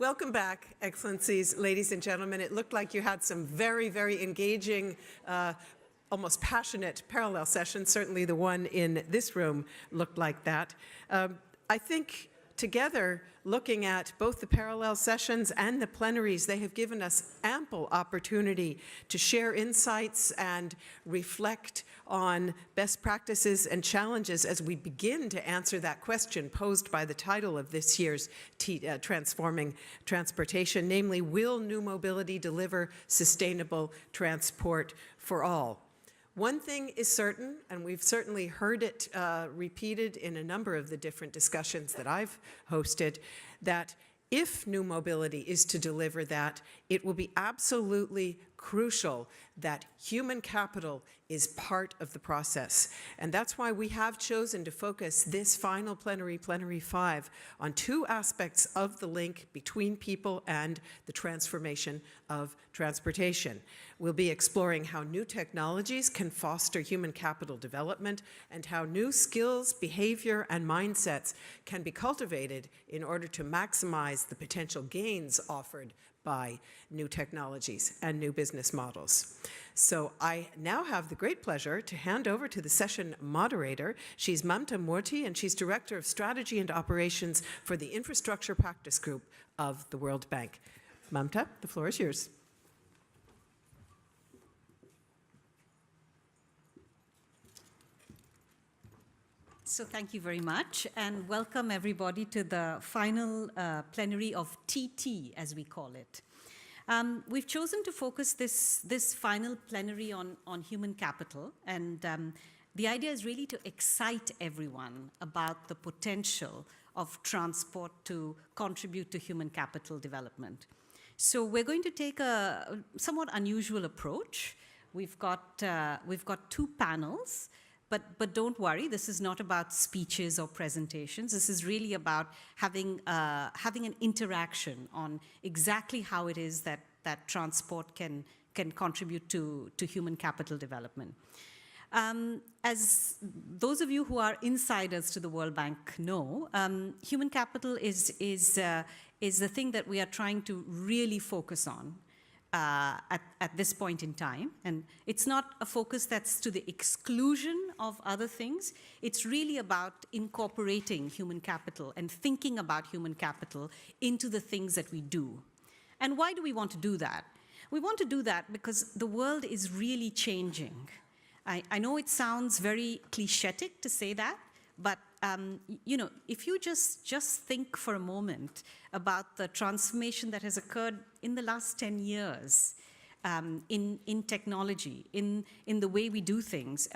Welcome back, Excellencies, ladies and gentlemen. It looked like you had some very, very engaging, almost passionate parallel sessions. Certainly the one in this room looked like that. I think together, looking at both the parallel sessions and the plenaries, they have given us ample opportunity to share insights and reflect on best practices and challenges as we begin to answer that question posed by the title of this year's Transforming Transportation, namely, will new mobility deliver sustainable transport for all? One thing is certain, and we've certainly heard it repeated in a number of the different discussions that I've hosted, that if new mobility is to deliver that, it will be absolutely crucial that human capital is part of the process. And that's why we have chosen to focus this final plenary, Plenary 5, on two aspects of the link between people and the transformation of transportation. We'll be exploring how new technologies can foster human capital development and how new skills, behavior, and mindsets can be cultivated in order to maximize the potential gains offered by new technologies and new business models. So I now have the great pleasure to hand over to the session moderator. She's Mamta Murthy, and she's Director of Strategy and Operations for the Infrastructure Practice Group of the World Bank. Mamta, the floor is yours. So thank you very much, and welcome everybody to the final plenary of TT, as we call it. We've chosen to focus this final plenary on human capital, and the idea is really to excite everyone about the potential of transport to contribute to human capital development. So we're going to take a somewhat unusual approach. We've got two panels. But don't worry, this is not about speeches or presentations. This is really about having an interaction on exactly how it is that transport can contribute to human capital development. As those of you who are insiders to the World Bank know, human capital is the thing that we are trying to really focus on at this point in time. And it's not a focus that's to the exclusion of other things. It's really about incorporating human capital and thinking about human capital into the things that we do. And why do we want to do that? We want to do that because the world is really changing. I know it sounds very clichetic to say that, but you know, if you just think for a moment about the transformation that has occurred in the last 10 years in technology, in the way we do things.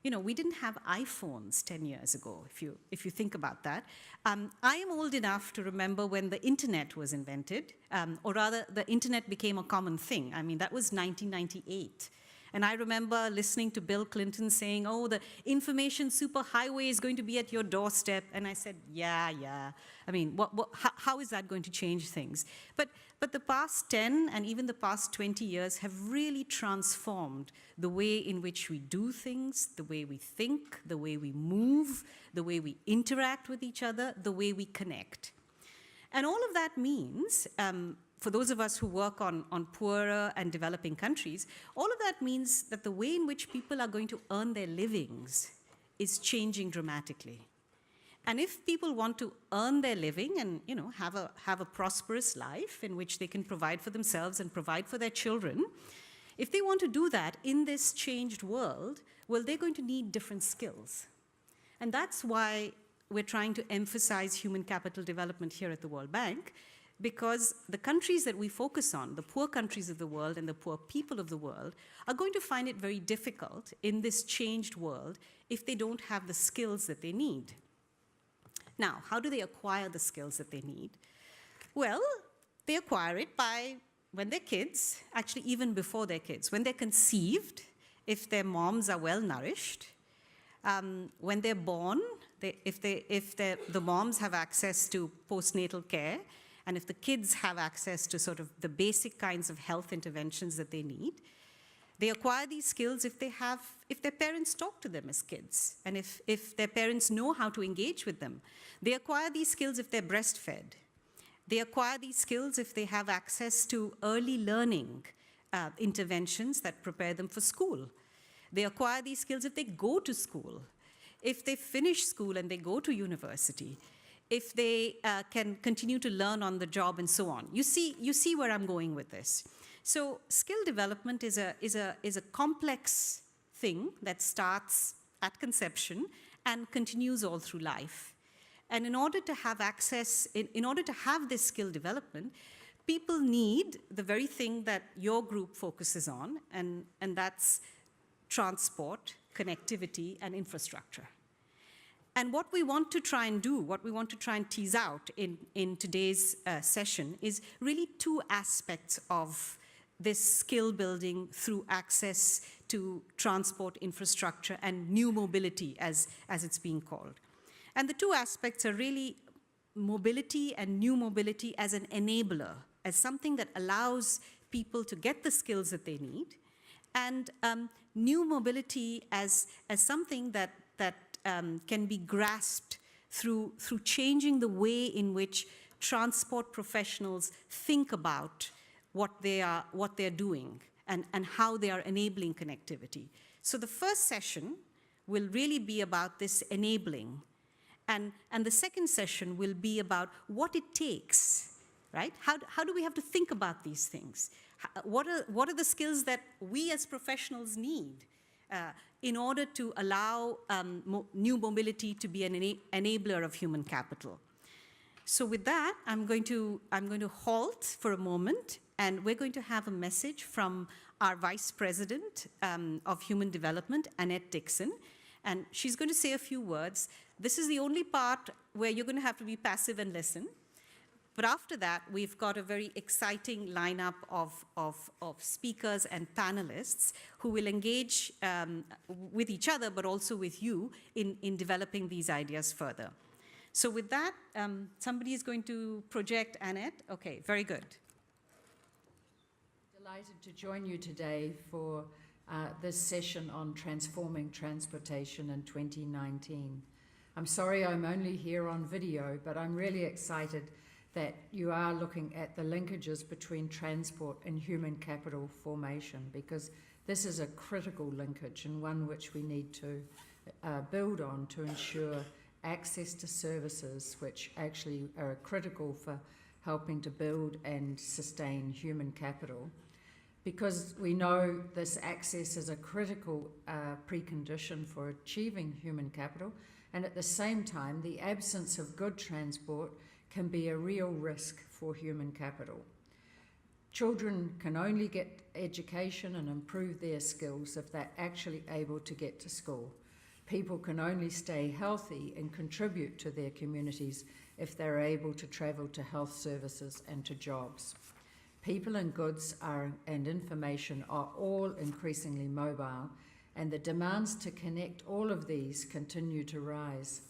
You know, we didn't have iPhones 10 years ago, if you think about that. I am old enough to remember when the internet was invented, or rather the internet became a common thing. I mean, that was 1998. And I remember listening to Bill Clinton saying, oh, the information superhighway is going to be at your doorstep. And I said, yeah. I mean, how is that going to change things? But the past 10 and even the past 20 years have really transformed the way in which we do things, the way we think, the way we move, the way we interact with each other, the way we connect. And all of that means, for those of us who work on poorer and developing countries, all of that means that the way in which people are going to earn their livings is changing dramatically. And if people want to earn their living and, you know, have a prosperous life in which they can provide for themselves and provide for their children, if they want to do that in this changed world, well, they're going to need different skills. And that's why we're trying to emphasize human capital development here at the World Bank, because the countries that we focus on, the poor countries of the world and the poor people of the world, are going to find it very difficult in this changed world if they don't have the skills that they need. Now, how do they acquire the skills that they need? Well, they acquire it by when they're kids, actually even before they're kids, when they're conceived, if their moms are well nourished, when they're born, if the moms have access to postnatal care, and if the kids have access to sort of the basic kinds of health interventions that they need. They acquire these skills if their parents talk to them as kids, and if their parents know how to engage with them. They acquire these skills if they're breastfed. They acquire these skills if they have access to early learning interventions that prepare them for school. They acquire these skills if they go to school, if they finish school and they go to university, if they can continue to learn on the job and so on. You see where I'm going with this. So skill development is a complex thing that starts at conception and continues all through life. And in order to have access, in order to have this skill development, people need the very thing that your group focuses on, and that's transport, connectivity, and infrastructure. And what we want to try and do, what we want to try and tease out in today's session is really two aspects of this skill building through access to transport infrastructure and new mobility, as it's being called. And the two aspects are really mobility and new mobility as an enabler, as something that allows people to get the skills that they need, and new mobility as something that can be grasped through changing the way in which transport professionals think about what they're doing and how they are enabling connectivity. So the first session will really be about this enabling. And the second session will be about what it takes, right? How do we have to think about these things? What are the skills that we as professionals need in order to allow new mobility to be an enabler of human capital? So with that, I'm going to halt for a moment, and we're going to have a message from our Vice President of Human Development, Annette Dixon, and she's going to say a few words. This is the only part where you're going to have to be passive and listen. But after that, we've got a very exciting lineup of speakers and panelists who will engage with each other, but also with you in developing these ideas further. So with that, somebody is going to project Annette. Okay, very good. Delighted to join you today for this session on transforming transportation in 2019. I'm sorry I'm only here on video, but I'm really excited that you are looking at the linkages between transport and human capital formation, because this is a critical linkage and one which we need to build on to ensure access to services which actually are critical for helping to build and sustain human capital. Because we know this access is a critical precondition for achieving human capital, and at the same time, the absence of good transport can be a real risk for human capital. Children can only get education and improve their skills if they're actually able to get to school. People can only stay healthy and contribute to their communities if they're able to travel to health services and to jobs. People and goods and information are all increasingly mobile, and the demands to connect all of these continue to rise.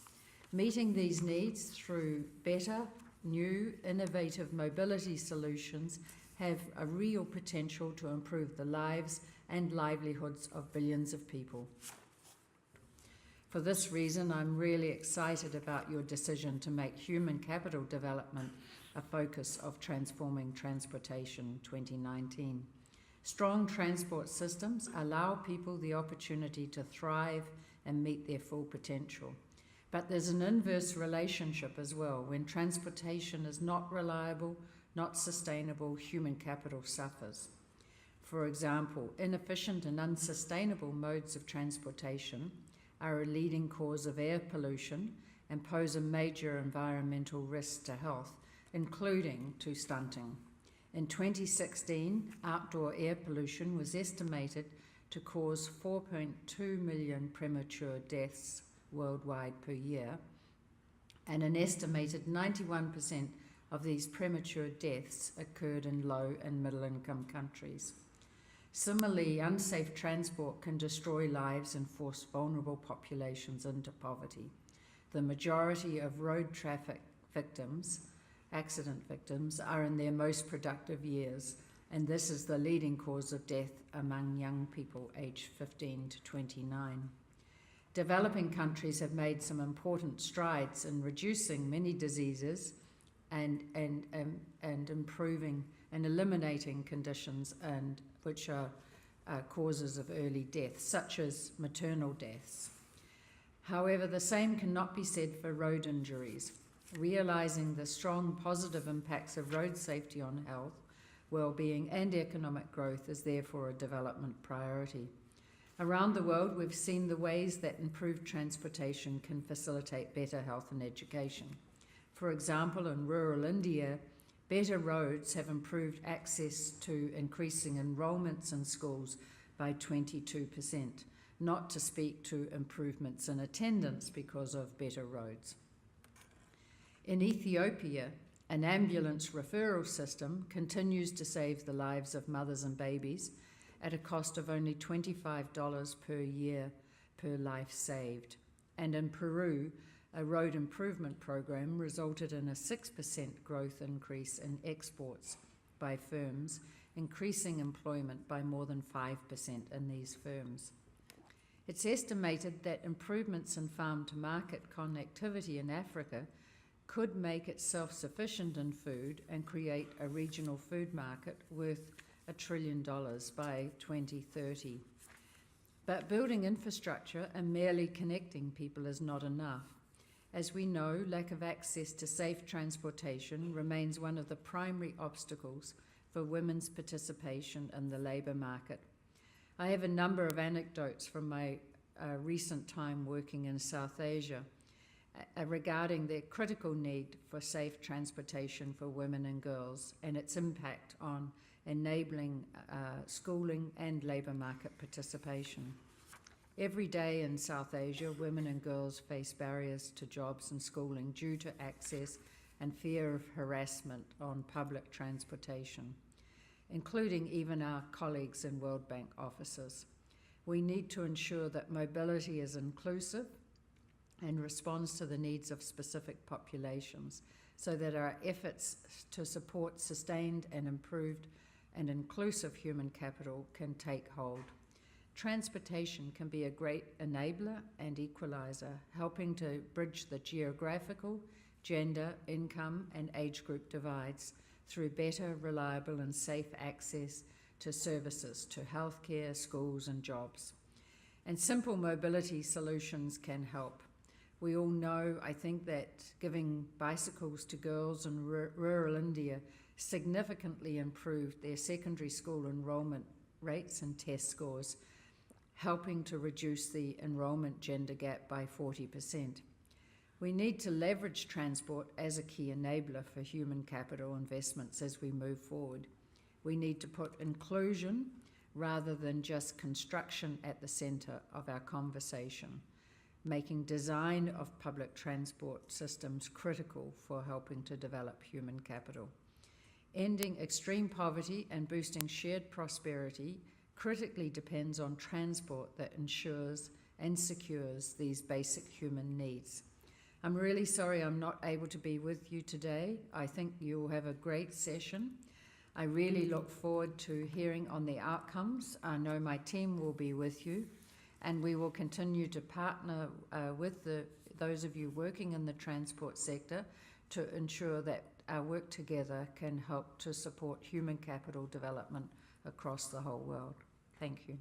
Meeting these needs through better, new, innovative mobility solutions have a real potential to improve the lives and livelihoods of billions of people. For this reason, I'm really excited about your decision to make human capital development a focus of Transforming Transportation 2019. Strong transport systems allow people the opportunity to thrive and meet their full potential. But there's an inverse relationship as well. When transportation is not reliable, not sustainable, human capital suffers. For example, inefficient and unsustainable modes of transportation are a leading cause of air pollution and pose a major environmental risk to health, including to stunting. In 2016, outdoor air pollution was estimated to cause 4.2 million premature deaths worldwide per year, and an estimated 91% of these premature deaths occurred in low and middle-income countries. Similarly, unsafe transport can destroy lives and force vulnerable populations into poverty. The majority of road traffic victims, accident victims, are in their most productive years, and this is the leading cause of death among young people aged 15 to 29. Developing countries have made some important strides in reducing many diseases and improving and eliminating conditions and which are causes of early death, such as maternal deaths. However, the same cannot be said for road injuries. Realising the strong positive impacts of road safety on health, well-being and economic growth is therefore a development priority. Around the world, we've seen the ways that improved transportation can facilitate better health and education. For example, in rural India, better roads have improved access to increasing enrolments in schools by 22%, not to speak to improvements in attendance because of better roads. In Ethiopia, an ambulance referral system continues to save the lives of mothers and babies at a cost of only $25 per year per life saved. And in Peru, a road improvement program resulted in a 6% growth increase in exports by firms, increasing employment by more than 5% in these firms. It's estimated that improvements in farm-to-market connectivity in Africa could make it self-sufficient in food and create a regional food market worth $1 trillion by 2030. But building infrastructure and merely connecting people is not enough. As we know, lack of access to safe transportation remains one of the primary obstacles for women's participation in the labour market. I have a number of anecdotes from my recent time working in South Asia regarding the critical need for safe transportation for women and girls and its impact on enabling schooling and labour market participation. Every day in South Asia, women and girls face barriers to jobs and schooling due to access and fear of harassment on public transportation, including even our colleagues in World Bank offices. We need to ensure that mobility is inclusive and responds to the needs of specific populations so that our efforts to support sustained and improved and inclusive human capital can take hold. Transportation can be a great enabler and equaliser, helping to bridge the geographical, gender, income and age group divides through better, reliable and safe access to services, to healthcare, schools and jobs. And simple mobility solutions can help. We all know, I think, that giving bicycles to girls in rural India significantly improved their secondary school enrolment rates and test scores, helping to reduce the enrolment gender gap by 40%. We need to leverage transport as a key enabler for human capital investments as we move forward. We need to put inclusion rather than just construction at the centre of our conversation, making design of public transport systems critical for helping to develop human capital. Ending extreme poverty and boosting shared prosperity critically depends on transport that ensures and secures these basic human needs. I'm really sorry I'm not able to be with you today. I think you'll have a great session. I really look forward to hearing on the outcomes. I know my team will be with you, and we will continue to partner with those of you working in the transport sector to ensure that our work together can help to support human capital development across the whole world. Thank you.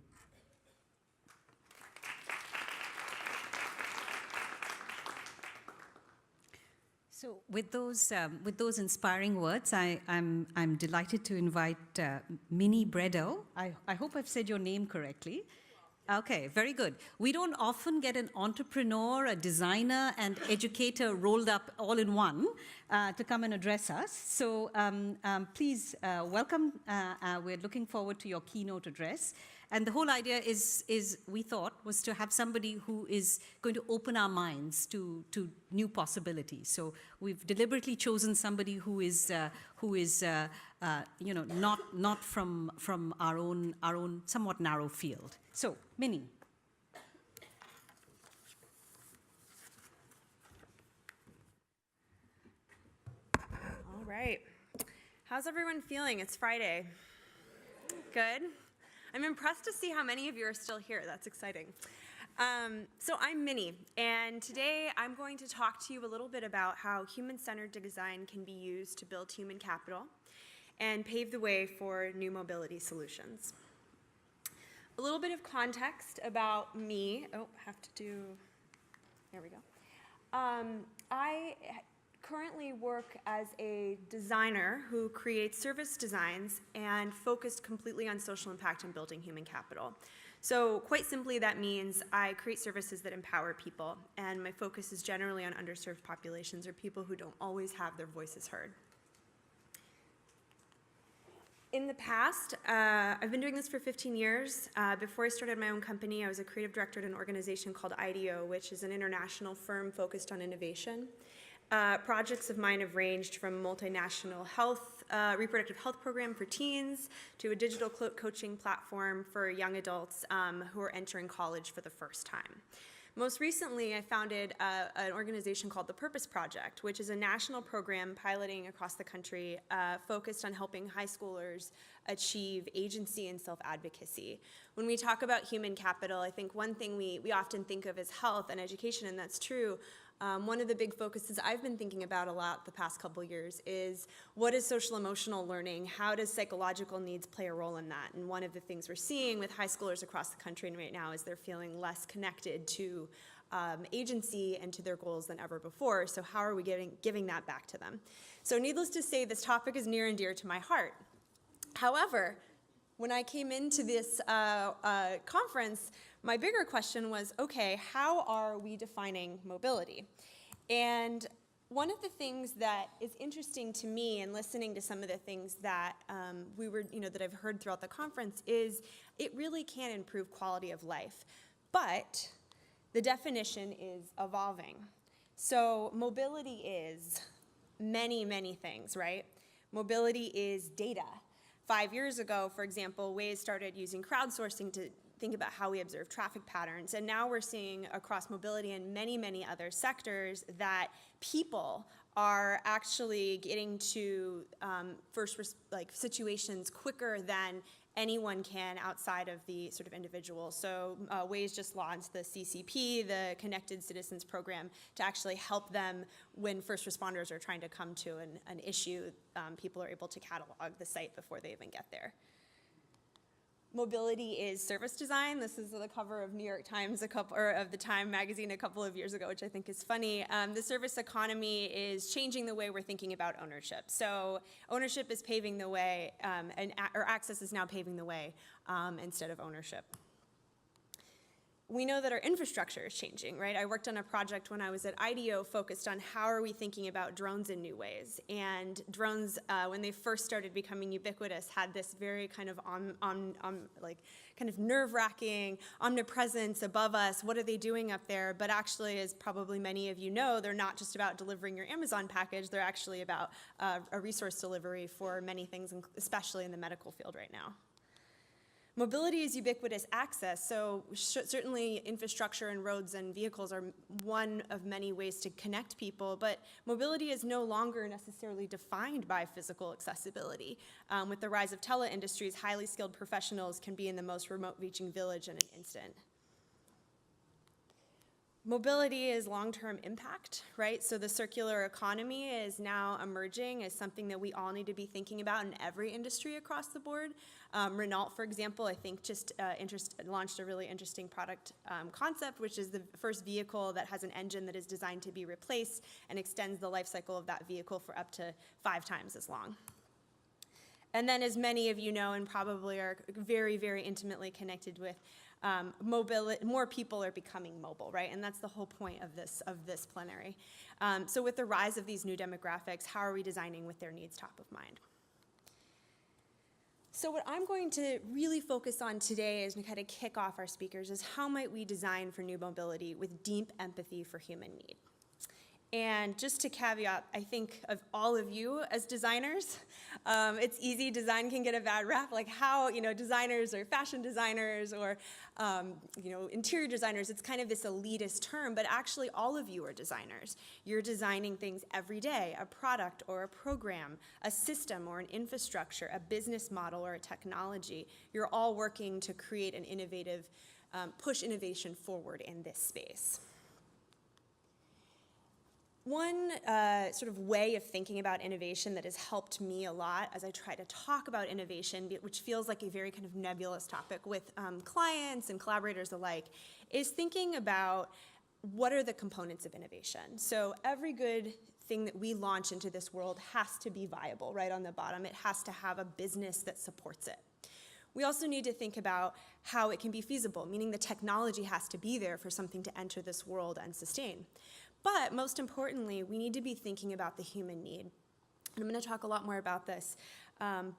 So with those inspiring words, I'm delighted to invite Minnie Bredow. I hope I've said your name correctly. Okay, very good. We don't often get an entrepreneur, a designer, and educator rolled up all in one to come and address us. So please welcome. We're looking forward to your keynote address. And the whole idea we thought, was to have somebody who is going to open our minds to new possibilities. So we've deliberately chosen somebody who is not from our own somewhat narrow field. So, Minnie. All right. How's everyone feeling? It's Friday. Good. I'm impressed to see how many of you are still here. That's exciting. So I'm Minnie, and today I'm going to talk to you a little bit about how human-centered design can be used to build human capital and pave the way for new mobility solutions. A little bit of context about me. Oh, there we go. I currently work as a designer who creates service designs and focused completely on social impact and building human capital. So quite simply, that means I create services that empower people, and my focus is generally on underserved populations or people who don't always have their voices heard. In the past, I've been doing this for 15 years. Before I started my own company, I was a creative director at an organization called IDEO, which is an international firm focused on innovation. Projects of mine have ranged from multinational reproductive health program for teens to a digital coaching platform for young adults who are entering college for the first time. Most recently, I founded an organization called the Purpose Project, which is a national program piloting across the country focused on helping high schoolers achieve agency and self-advocacy. When we talk about human capital, I think one thing we often think of is health and education, and that's true. One of the big focuses I've been thinking about a lot the past couple years is what is social emotional learning? How does psychological needs play a role in that? And one of the things we're seeing with high schoolers across the country right now is they're feeling less connected to agency and to their goals than ever before. So how are we giving that back to them? So needless to say, this topic is near and dear to my heart. However, when I came into this conference, my bigger question was, okay, how are we defining mobility? And one of the things that is interesting to me in listening to some of the things that that I've heard throughout the conference is it really can improve quality of life, but the definition is evolving. So mobility is many, many things, right? Mobility is data. 5 years ago, for example, Waze started using crowdsourcing to think about how we observe traffic patterns. And now we're seeing across mobility and many, many other sectors that people are actually getting to situations quicker than anyone can outside of the sort of individual. So Waze just launched the CCP, the Connected Citizens Program, to actually help them when first responders are trying to come to an issue. People are able to catalog the site before they even get there. Mobility is service design. This is the cover of New York Times, of the Time magazine a couple of years ago, which I think is funny. The service economy is changing the way we're thinking about ownership. So ownership is paving the way, or access is now paving the way instead of ownership. We know that our infrastructure is changing, right? I worked on a project when I was at IDEO focused on how are we thinking about drones in new ways. And drones, when they first started becoming ubiquitous, had this very kind of nerve-wracking omnipresence above us. What are they doing up there? But actually, as probably many of you know, they're not just about delivering your Amazon package. They're actually about a resource delivery for many things, especially in the medical field right now. Mobility is ubiquitous access, so certainly infrastructure and roads and vehicles are one of many ways to connect people, but mobility is no longer necessarily defined by physical accessibility. With the rise of tele-industries, highly skilled professionals can be in the most remote reaching village in an instant. Mobility is long-term impact, right? So the circular economy is now emerging as something that we all need to be thinking about in every industry across the board. Renault, for example, I think just launched a really interesting product concept, which is the first vehicle that has an engine that is designed to be replaced and extends the life cycle of that vehicle for up to 5 times as long. And then, as many of you know and probably are very, very intimately connected with, mobility, more people are becoming mobile, right? And that's the whole point of this plenary. So with the rise of these new demographics, how are we designing with their needs top of mind? So what I'm going to really focus on today as we kind of kick off our speakers is how might we design for new mobility with deep empathy for human need. And just to caveat, I think of all of you as designers. It's easy, design can get a bad rap, like how, designers or fashion designers or, interior designers, it's kind of this elitist term, but actually all of you are designers. You're designing things every day, a product or a program, a system or an infrastructure, a business model or a technology. You're all working to create an innovative push innovation forward in this space. One sort of way of thinking about innovation that has helped me a lot as I try to talk about innovation, which feels like a very kind of nebulous topic with clients and collaborators alike, is thinking about what are the components of innovation. So every good thing that we launch into this world has to be viable, right on the bottom. It has to have a business that supports it. We also need to think about how it can be feasible, meaning the technology has to be there for something to enter this world and sustain. But most importantly, we need to be thinking about the human need. And I'm going to talk a lot more about this,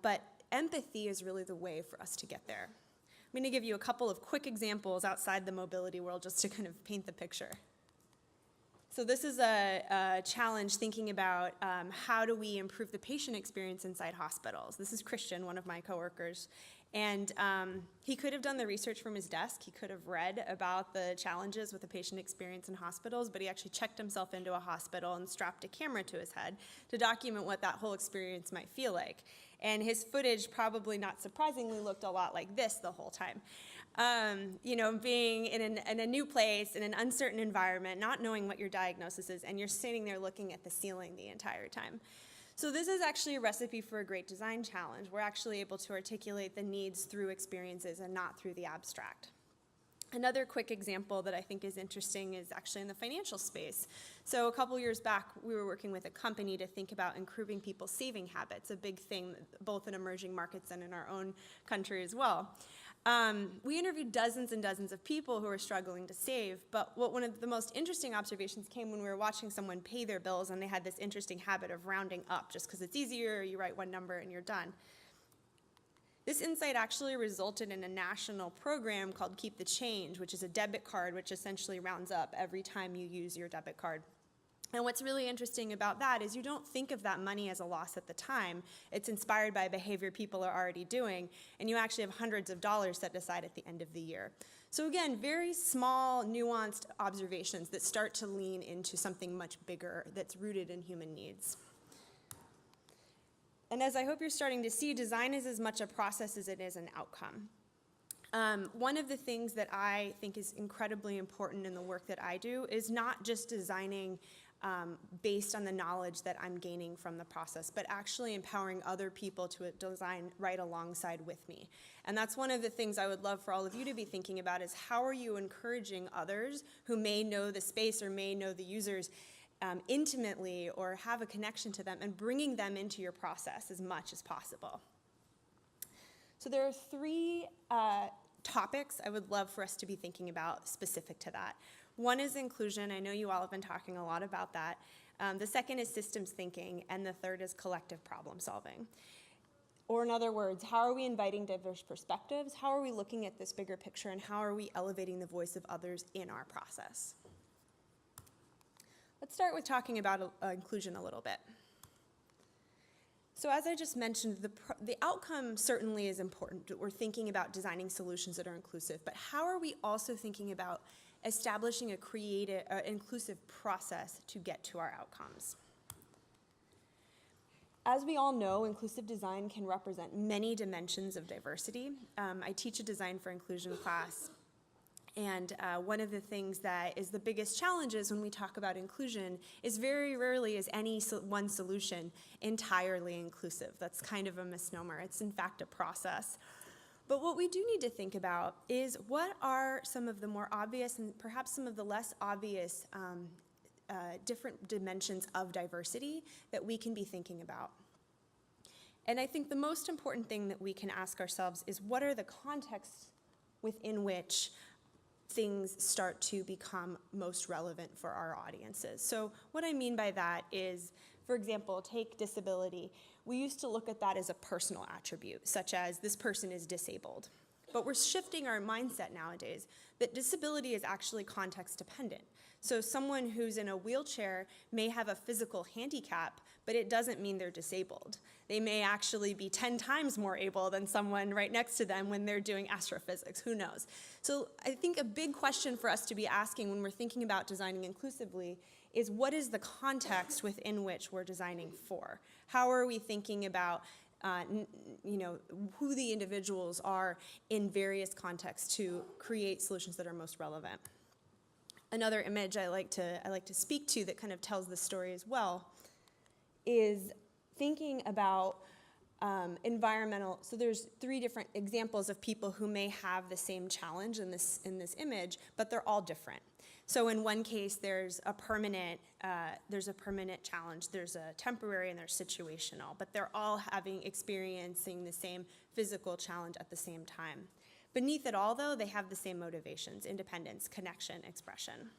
but empathy is really the way for us to get there. I'm going to give you a couple of quick examples outside the mobility world just to kind of paint the picture. So this is a challenge thinking about how do we improve the patient experience inside hospitals. This is Christian, one of my coworkers. And he could have done the research from his desk. He could have read about the challenges with the patient experience in hospitals, but he actually checked himself into a hospital and strapped a camera to his head to document what that whole experience might feel like. And his footage, probably not surprisingly, looked a lot like this the whole time. You know, being in a new place, in an uncertain environment, not knowing what your diagnosis is, and you're sitting there looking at the ceiling the entire time. So this is actually a recipe for a great design challenge. We're actually able to articulate the needs through experiences and not through the abstract. Another quick example that I think is interesting is actually in the financial space. So a couple years back, we were working with a company to think about improving people's saving habits, a big thing both in emerging markets and in our own country as well. We interviewed dozens and dozens of people who were struggling to save, but one of the most interesting observations came when we were watching someone pay their bills and they had this interesting habit of rounding up just because it's easier, you write one number and you're done. This insight actually resulted in a national program called Keep the Change, which is a debit card which essentially rounds up every time you use your debit card. And what's really interesting about that is you don't think of that money as a loss at the time. It's inspired by behavior people are already doing, and you actually have hundreds of dollars set aside at the end of the year. So again, very small, nuanced observations that start to lean into something much bigger that's rooted in human needs. And as I hope you're starting to see, design is as much a process as it is an outcome. One of the things that I think is incredibly important in the work that I do is not just designing based on the knowledge that I'm gaining from the process, but actually empowering other people to design right alongside with me. And that's one of the things I would love for all of you to be thinking about is how are you encouraging others who may know the space or may know the users intimately or have a connection to them and bringing them into your process as much as possible. So there are three topics I would love for us to be thinking about specific to that. One is inclusion. I know you all have been talking a lot about that. The second is systems thinking, and the third is collective problem solving. Or in other words, how are we inviting diverse perspectives? How are we looking at this bigger picture, and how are we elevating the voice of others in our process? Let's start with talking about inclusion a little bit. So as I just mentioned, the outcome certainly is important. We're thinking about designing solutions that are inclusive, but how are we also thinking about establishing a inclusive process to get to our outcomes? As we all know, inclusive design can represent many dimensions of diversity. I teach a design for inclusion class, and one of the things that is the biggest challenges when we talk about inclusion is very rarely is any one solution entirely inclusive. That's kind of a misnomer. It's in fact a process. But what we do need to think about is what are some of the more obvious and perhaps some of the less obvious different dimensions of diversity that we can be thinking about. And I think the most important thing that we can ask ourselves is what are the contexts within which things start to become most relevant for our audiences. So what I mean by that is, for example, take disability. We used to look at that as a personal attribute, such as this person is disabled. But we're shifting our mindset nowadays that disability is actually context dependent. So someone who's in a wheelchair may have a physical handicap, but it doesn't mean they're disabled. They may actually be 10 times more able than someone right next to them when they're doing astrophysics, who knows? So I think a big question for us to be asking when we're thinking about designing inclusively is what is the context within which we're designing for? How are we thinking about who the individuals are in various contexts to create solutions that are most relevant. Another image I like to speak to that kind of tells the story as well is thinking about environmental. So there's 3 different examples of people who may have the same challenge in this image, but they're all different. So in one case, there's a permanent challenge, there's a temporary, and there's situational, but they're all experiencing the same physical challenge at the same time. Beneath it all, though, they have the same motivations: independence, connection, expression.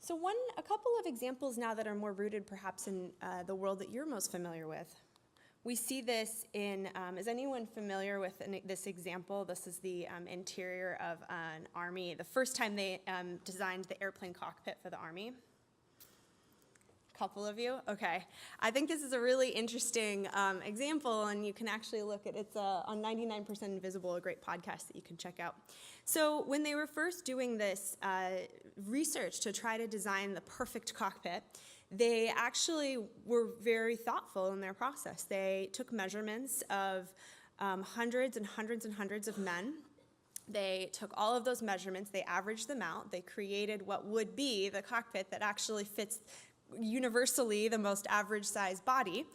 So a couple of examples now that are more rooted perhaps in the world that you're most familiar with. We see this in, is anyone familiar with this example? This is the interior of an army, the first time they designed the airplane cockpit for the army. Couple of you? Okay. I think this is a really interesting example, and you can actually look at it's on 99% Invisible, a great podcast that you can check out. So when they were first doing this research to try to design the perfect cockpit, they actually were very thoughtful in their process. They took measurements of hundreds and hundreds and hundreds of men. They took all of those measurements, they averaged them out, they created what would be the cockpit that actually fits universally the most average size body.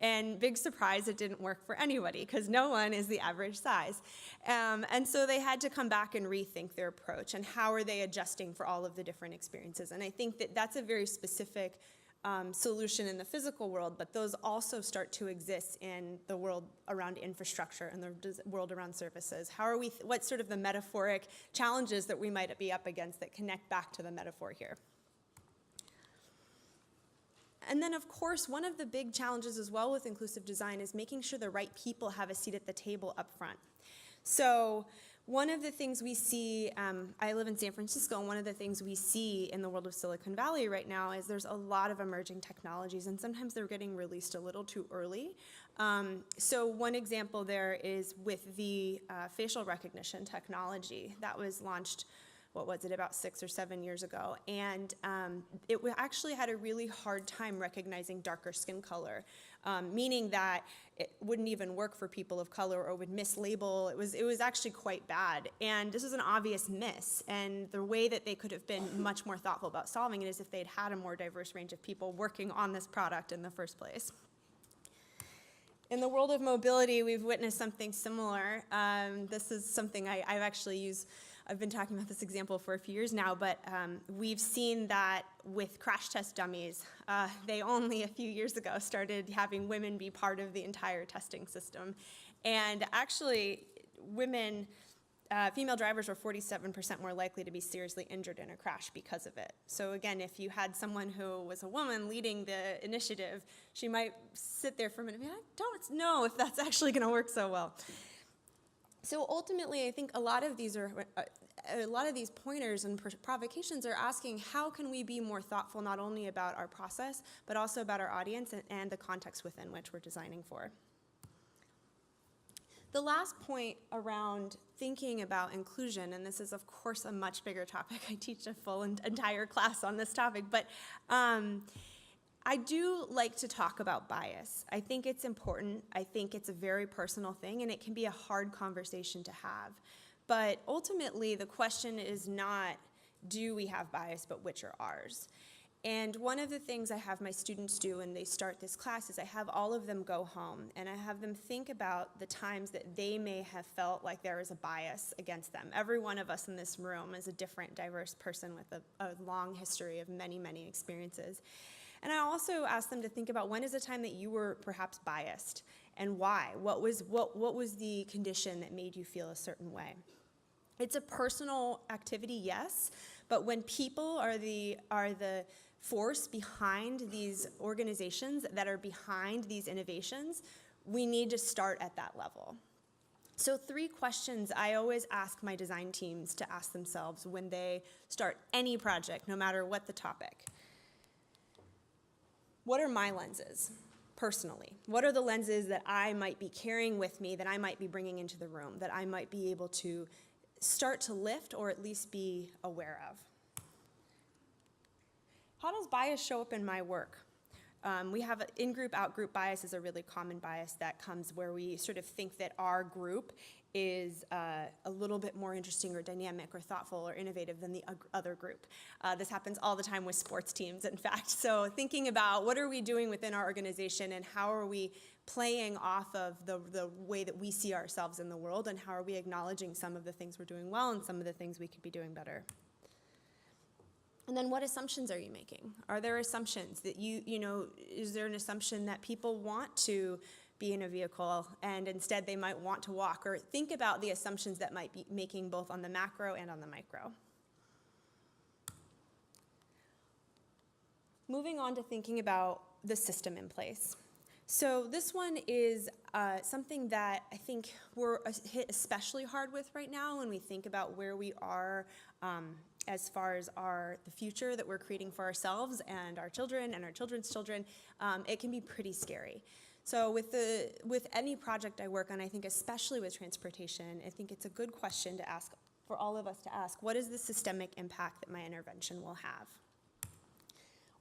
And big surprise, it didn't work for anybody because no one is the average size. And so they had to come back and rethink their approach and how are they adjusting for all of the different experiences. And I think that that's a very specific solution in the physical world, but those also start to exist in the world around infrastructure and the world around services. What's sort of the metaphoric challenges that we might be up against that connect back to the metaphor here? And then, of course, one of the big challenges as well with inclusive design is making sure the right people have a seat at the table up front. So one of the things we see, I live in San Francisco, and one of the things we see in the world of Silicon Valley right now is there's a lot of emerging technologies, and sometimes they're getting released a little too early. So one example there is with the facial recognition technology that was launched, about 6 or 7 years ago, and it actually had a really hard time recognizing darker skin color, meaning that it wouldn't even work for people of color or would mislabel. It was actually quite bad, and this is an obvious miss, and the way that they could have been much more thoughtful about solving it is if they'd had a more diverse range of people working on this product in the first place. In the world of mobility, we've witnessed something similar. This is something I've actually used. I've been talking about this example for a few years now, but we've seen that with crash test dummies. They only a few years ago started having women be part of the entire testing system. And actually, female drivers were 47% more likely to be seriously injured in a crash because of it. So again, if you had someone who was a woman leading the initiative, she might sit there for a minute and be like, I don't know if that's actually going to work so well. So ultimately, I think a lot of these pointers and provocations are asking how can we be more thoughtful not only about our process, but also about our audience and the context within which we're designing for. The last point around thinking about inclusion, and this is of course a much bigger topic. I teach a full entire class on this topic, but I do like to talk about bias. I think it's important. I think it's a very personal thing, and it can be a hard conversation to have. But ultimately, the question is not, do we have bias, but which are ours? And one of the things I have my students do when they start this class is I have all of them go home, and I have them think about the times that they may have felt like there was a bias against them. Every one of us in this room is a different, diverse person with a long history of many, many experiences. And I also ask them to think about when is the time that you were perhaps biased and why? What was the condition that made you feel a certain way? It's a personal activity, yes, but when people are the force behind these organizations that are behind these innovations, we need to start at that level. So 3 questions I always ask my design teams to ask themselves when they start any project, no matter what the topic. What are my lenses, personally? What are the lenses that I might be carrying with me, that I might be bringing into the room, that I might be able to start to lift or at least be aware of? How does bias show up in my work? We have in-group, out-group bias is a really common bias that comes where we sort of think that our group is a little bit more interesting or dynamic or thoughtful or innovative than the other group. This happens all the time with sports teams, in fact. So thinking about what are we doing within our organization and how are we playing off of the way that we see ourselves in the world, and how are we acknowledging some of the things we're doing well and some of the things we could be doing better. And then what assumptions are you making? Are there assumptions that is there an assumption that people want to be in a vehicle and instead they might want to walk? Or think about the assumptions that might be making both on the macro and on the micro. Moving on to thinking about the system in place. So this one is something that I think we're hit especially hard with right now when we think about where we are as far as the future that we're creating for ourselves and our children and our children's children. It can be pretty scary. So with any project I work on, I think especially with transportation, I think it's a good question to ask, for all of us to ask, what is the systemic impact that my intervention will have?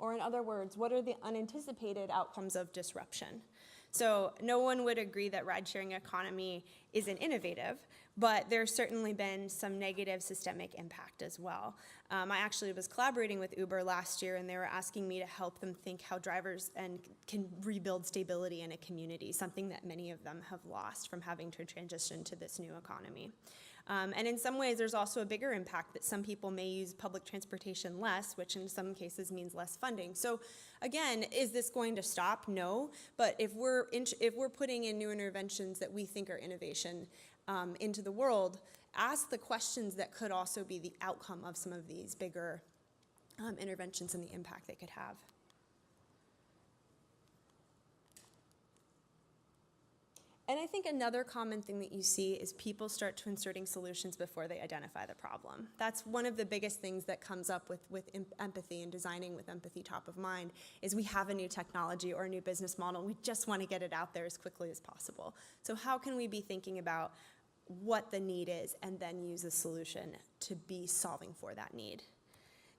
Or in other words, what are the unanticipated outcomes of disruption? So no one would agree that ride-sharing economy isn't innovative, but there's certainly been some negative systemic impact as well. I actually was collaborating with Uber last year, and they were asking me to help them think how drivers can rebuild stability in a community, something that many of them have lost from having to transition to this new economy. And in some ways, there's also a bigger impact that some people may use public transportation less, which in some cases means less funding. So again, is this going to stop? No. But if we're putting in new interventions that we think are innovation into the world, ask the questions that could also be the outcome of some of these bigger interventions and the impact they could have. And I think another common thing that you see is people start to inserting solutions before they identify the problem. That's one of the biggest things that comes up with empathy and designing with empathy top of mind, is we have a new technology or a new business model. We just want to get it out there as quickly as possible. So how can we be thinking about what the need is and then use a solution to be solving for that need?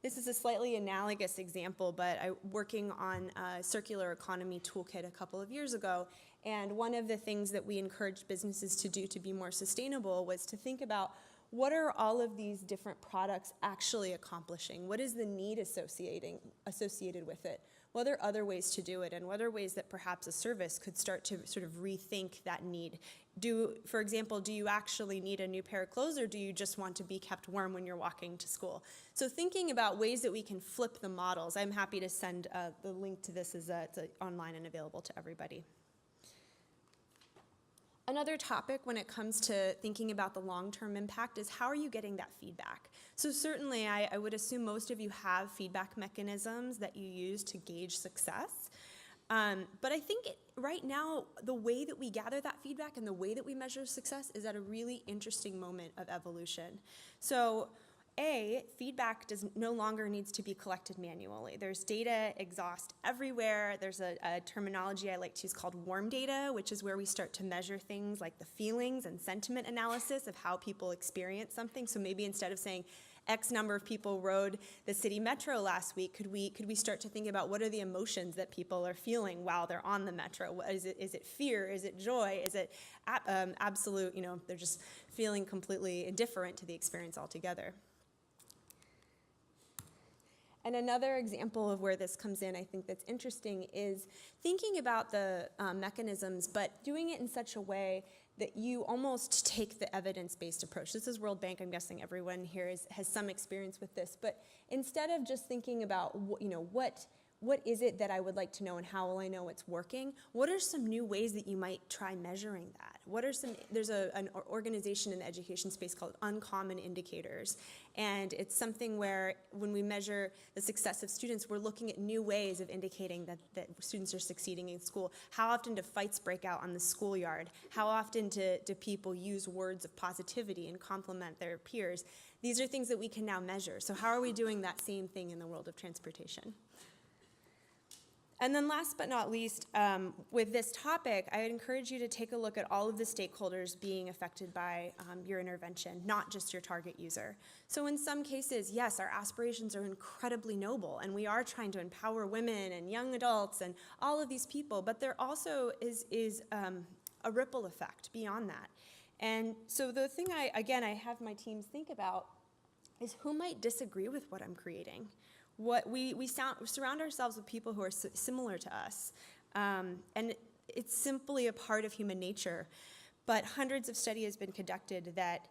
This is a slightly analogous example, but working on a circular economy toolkit a couple of years ago, and one of the things that we encouraged businesses to do to be more sustainable was to think about what are all of these different products actually accomplishing? What is the need associated with it? What are other ways to do it, and what are ways that perhaps a service could start to sort of rethink that need? For example, do you actually need a new pair of clothes, or do you just want to be kept warm when you're walking to school? So thinking about ways that we can flip the models. I'm happy to send the link to this. It's online and available to everybody. Another topic when it comes to thinking about the long-term impact is how are you getting that feedback? So certainly I would assume most of you have feedback mechanisms that you use to gauge success. But I think right now, the way that we gather that feedback and the way that we measure success is at a really interesting moment of evolution. So feedback no longer needs to be collected manually. There's data exhaust everywhere. There's a terminology I like to use called warm data, which is where we start to measure things like the feelings and sentiment analysis of how people experience something. So maybe instead of saying X number of people rode the city metro last week, could we start to think about what are the emotions that people are feeling while they're on the metro? Is it fear? Is it joy? Is it absolute, they're just feeling completely indifferent to the experience altogether? And another example of where this comes in, I think that's interesting, is thinking about the mechanisms, but doing it in such a way that you almost take the evidence-based approach. This is World Bank. I'm guessing everyone here has some experience with this. But instead of just thinking about, what is it that I would like to know and how will I know it's working? What are some new ways that you might try measuring that? There's an organization in the education space called Uncommon Indicators. And it's something where when we measure the success of students, we're looking at new ways of indicating that students are succeeding in school. How often do fights break out on the schoolyard? How often do people use words of positivity and compliment their peers? These are things that we can now measure. So how are we doing that same thing in the world of transportation? And then last but not least, with this topic, I would encourage you to take a look at all of the stakeholders being affected by your intervention, not just your target user. So in some cases, yes, our aspirations are incredibly noble, and we are trying to empower women and young adults and all of these people, but there also is a ripple effect beyond that. And so the thing I have my teams think about is who might disagree with what I'm creating. What we surround ourselves with people who are similar to us, and it's simply a part of human nature. But hundreds of studies have been conducted that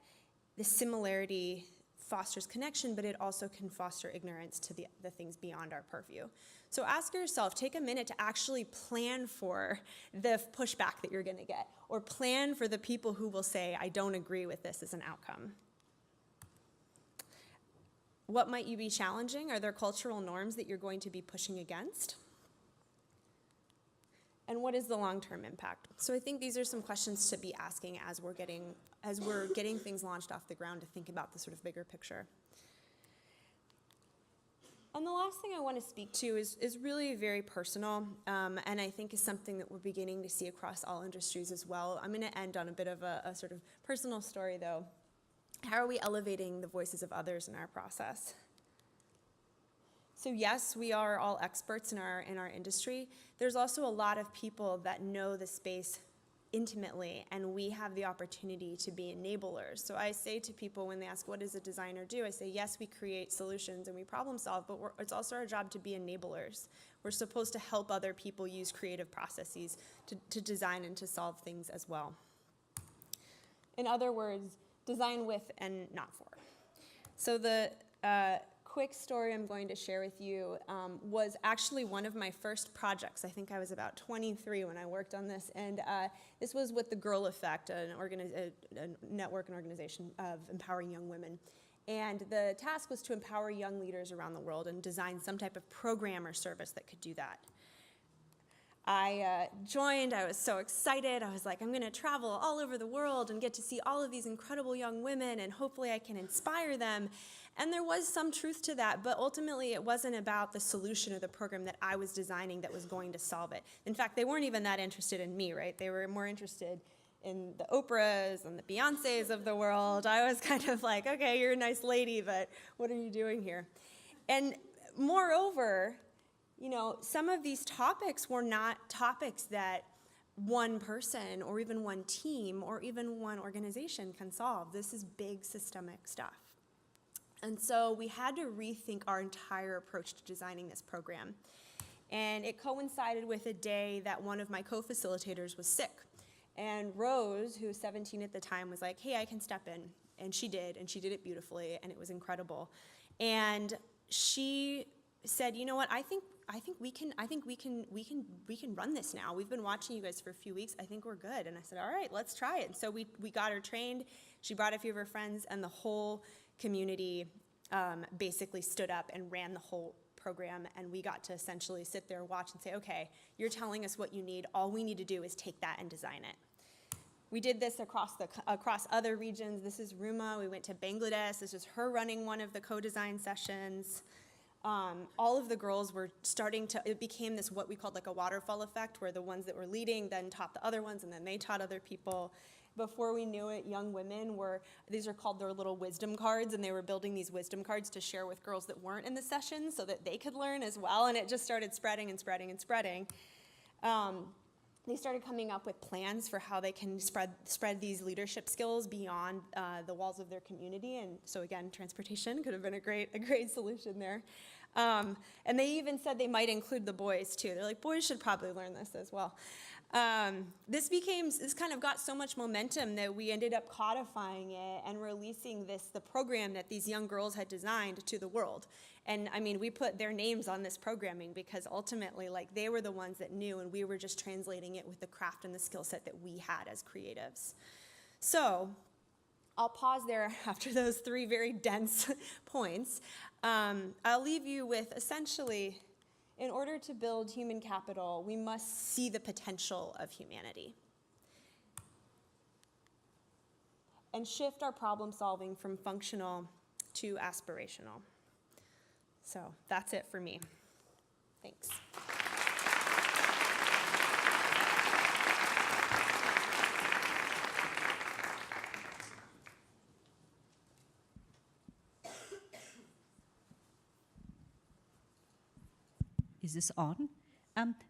the similarity fosters connection, but it also can foster ignorance to the things beyond our purview. So ask yourself, take a minute to actually plan for the pushback that you're going to get, or plan for the people who will say, I don't agree with this as an outcome. What might you be challenging? Are there cultural norms that you're going to be pushing against? And what is the long-term impact? So I think these are some questions to be asking as we're getting things launched off the ground, to think about the sort of bigger picture. And the last thing I want to speak to is really very personal, and I think is something that we're beginning to see across all industries as well. I'm going to end on a bit of a sort of personal story, though. How are we elevating the voices of others in our process? So yes, we are all experts in our industry. There's also a lot of people that know the space intimately, and we have the opportunity to be enablers. So I say to people when they ask, what does a designer do? I say, yes, we create solutions and we problem solve, but it's also our job to be enablers. We're supposed to help other people use creative processes to design and to solve things as well. In other words, design with and not for. So the quick story I'm going to share with you was actually one of my first projects. I think I was about 23 when I worked on this, and this was with the Girl Effect, a network and organization of empowering young women. And the task was to empower young leaders around the world and design some type of program or service that could do that. I joined, I was so excited. I was like, I'm going to travel all over the world and get to see all of these incredible young women, and hopefully I can inspire them. And there was some truth to that, but ultimately it wasn't about the solution or the program that I was designing that was going to solve it. In fact, they weren't even that interested in me, right? They were more interested in the Oprahs and the Beyoncés of the world. I was kind of like, okay, you're a nice lady, but what are you doing here? And moreover, you know, some of these topics were not topics that one person or even one team or even one organization can solve. This is big systemic stuff. And so we had to rethink our entire approach to designing this program. And it coincided with a day that one of my co-facilitators was sick. And Rose, who was 17 at the time, was like, hey, I can step in. And she did it beautifully, and it was incredible. And she said, you know what, I think we can run this now. We've been watching you guys for a few weeks. I think we're good. And I said, all right, let's try it. And so we got her trained. She brought a few of her friends, and the whole community basically stood up and ran the whole program. And we got to essentially sit there, watch, and say, okay, you're telling us what you need. All we need to do is take that and design it. We did this across other regions. This is Ruma. We went to Bangladesh. This was her running one of the co-design sessions. All of the girls were it became this what we called like a waterfall effect, where the ones that were leading then taught the other ones, and then they taught other people. Before we knew it, young women these are called their little wisdom cards, and they were building these wisdom cards to share with girls that weren't in the session so that they could learn as well, and it just started spreading and spreading and spreading. They started coming up with plans for how they can spread these leadership skills beyond the walls of their community, and so again, transportation could have been a great solution there. And they even said they might include the boys too. They're like, boys should probably learn this as well. This kind of got so much momentum that we ended up codifying it and releasing the program that these young girls had designed to the world. And I mean, we put their names on this programming because ultimately, like, they were the ones that knew, and we were just translating it with the craft and the skill set that we had as creatives. So I'll pause there after those three very dense points. I'll leave you with essentially, in order to build human capital, we must see the potential of humanity and shift our problem solving from functional to aspirational. So that's it for me. Thanks. Is this on?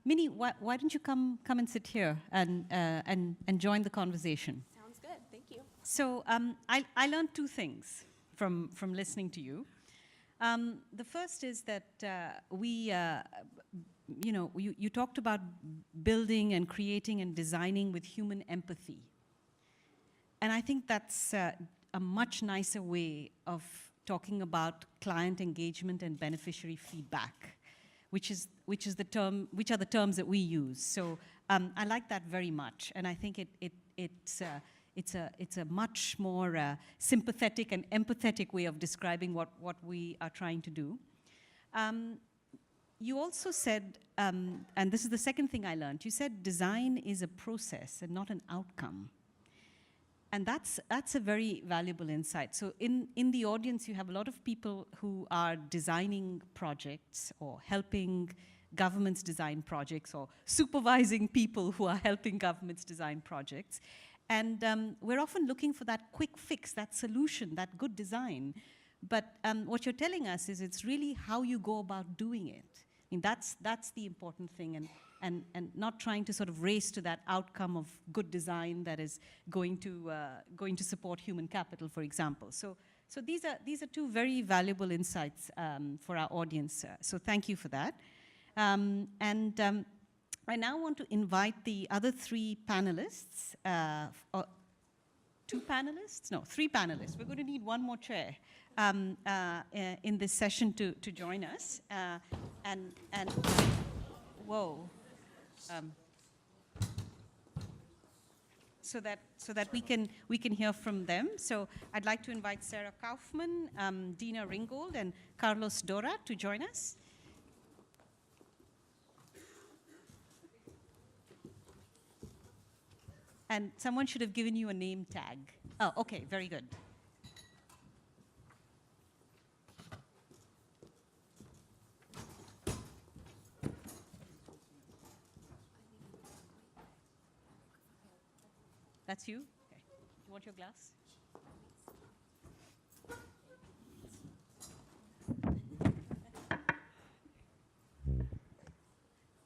Minnie, why don't you come and sit here and join the conversation? Sounds good. Thank you. So I learned two things from listening to you. The first is that you talked about building and creating and designing with human empathy. And I think that's a much nicer way of talking about client engagement and beneficiary feedback, which are the terms that we use. So I like that very much, and I think it's a much more sympathetic and empathetic way of describing what we are trying to do. You also said, and this is the second thing I learned, you said design is a process and not an outcome. And that's a very valuable insight. So in the audience, you have a lot of people who are designing projects or helping governments design projects or supervising people who are helping governments design projects. And we're often looking for that quick fix, that solution, that good design. But what you're telling us is it's really how you go about doing it. I mean, that's the important thing, and not trying to sort of race to that outcome of good design that is going to support human capital, for example. So these are two very valuable insights for our audience. So thank you for that. I now want to invite the other three panelists, three panelists. We're going to need one more chair in this session to join us. Whoa. So that we can hear from them. So I'd like to invite Sarah Kaufman, Dina Ringgold, and Carlos Dora to join us. And someone should have given you a name tag. Oh, okay, very good. That's you? Okay. You want your glass?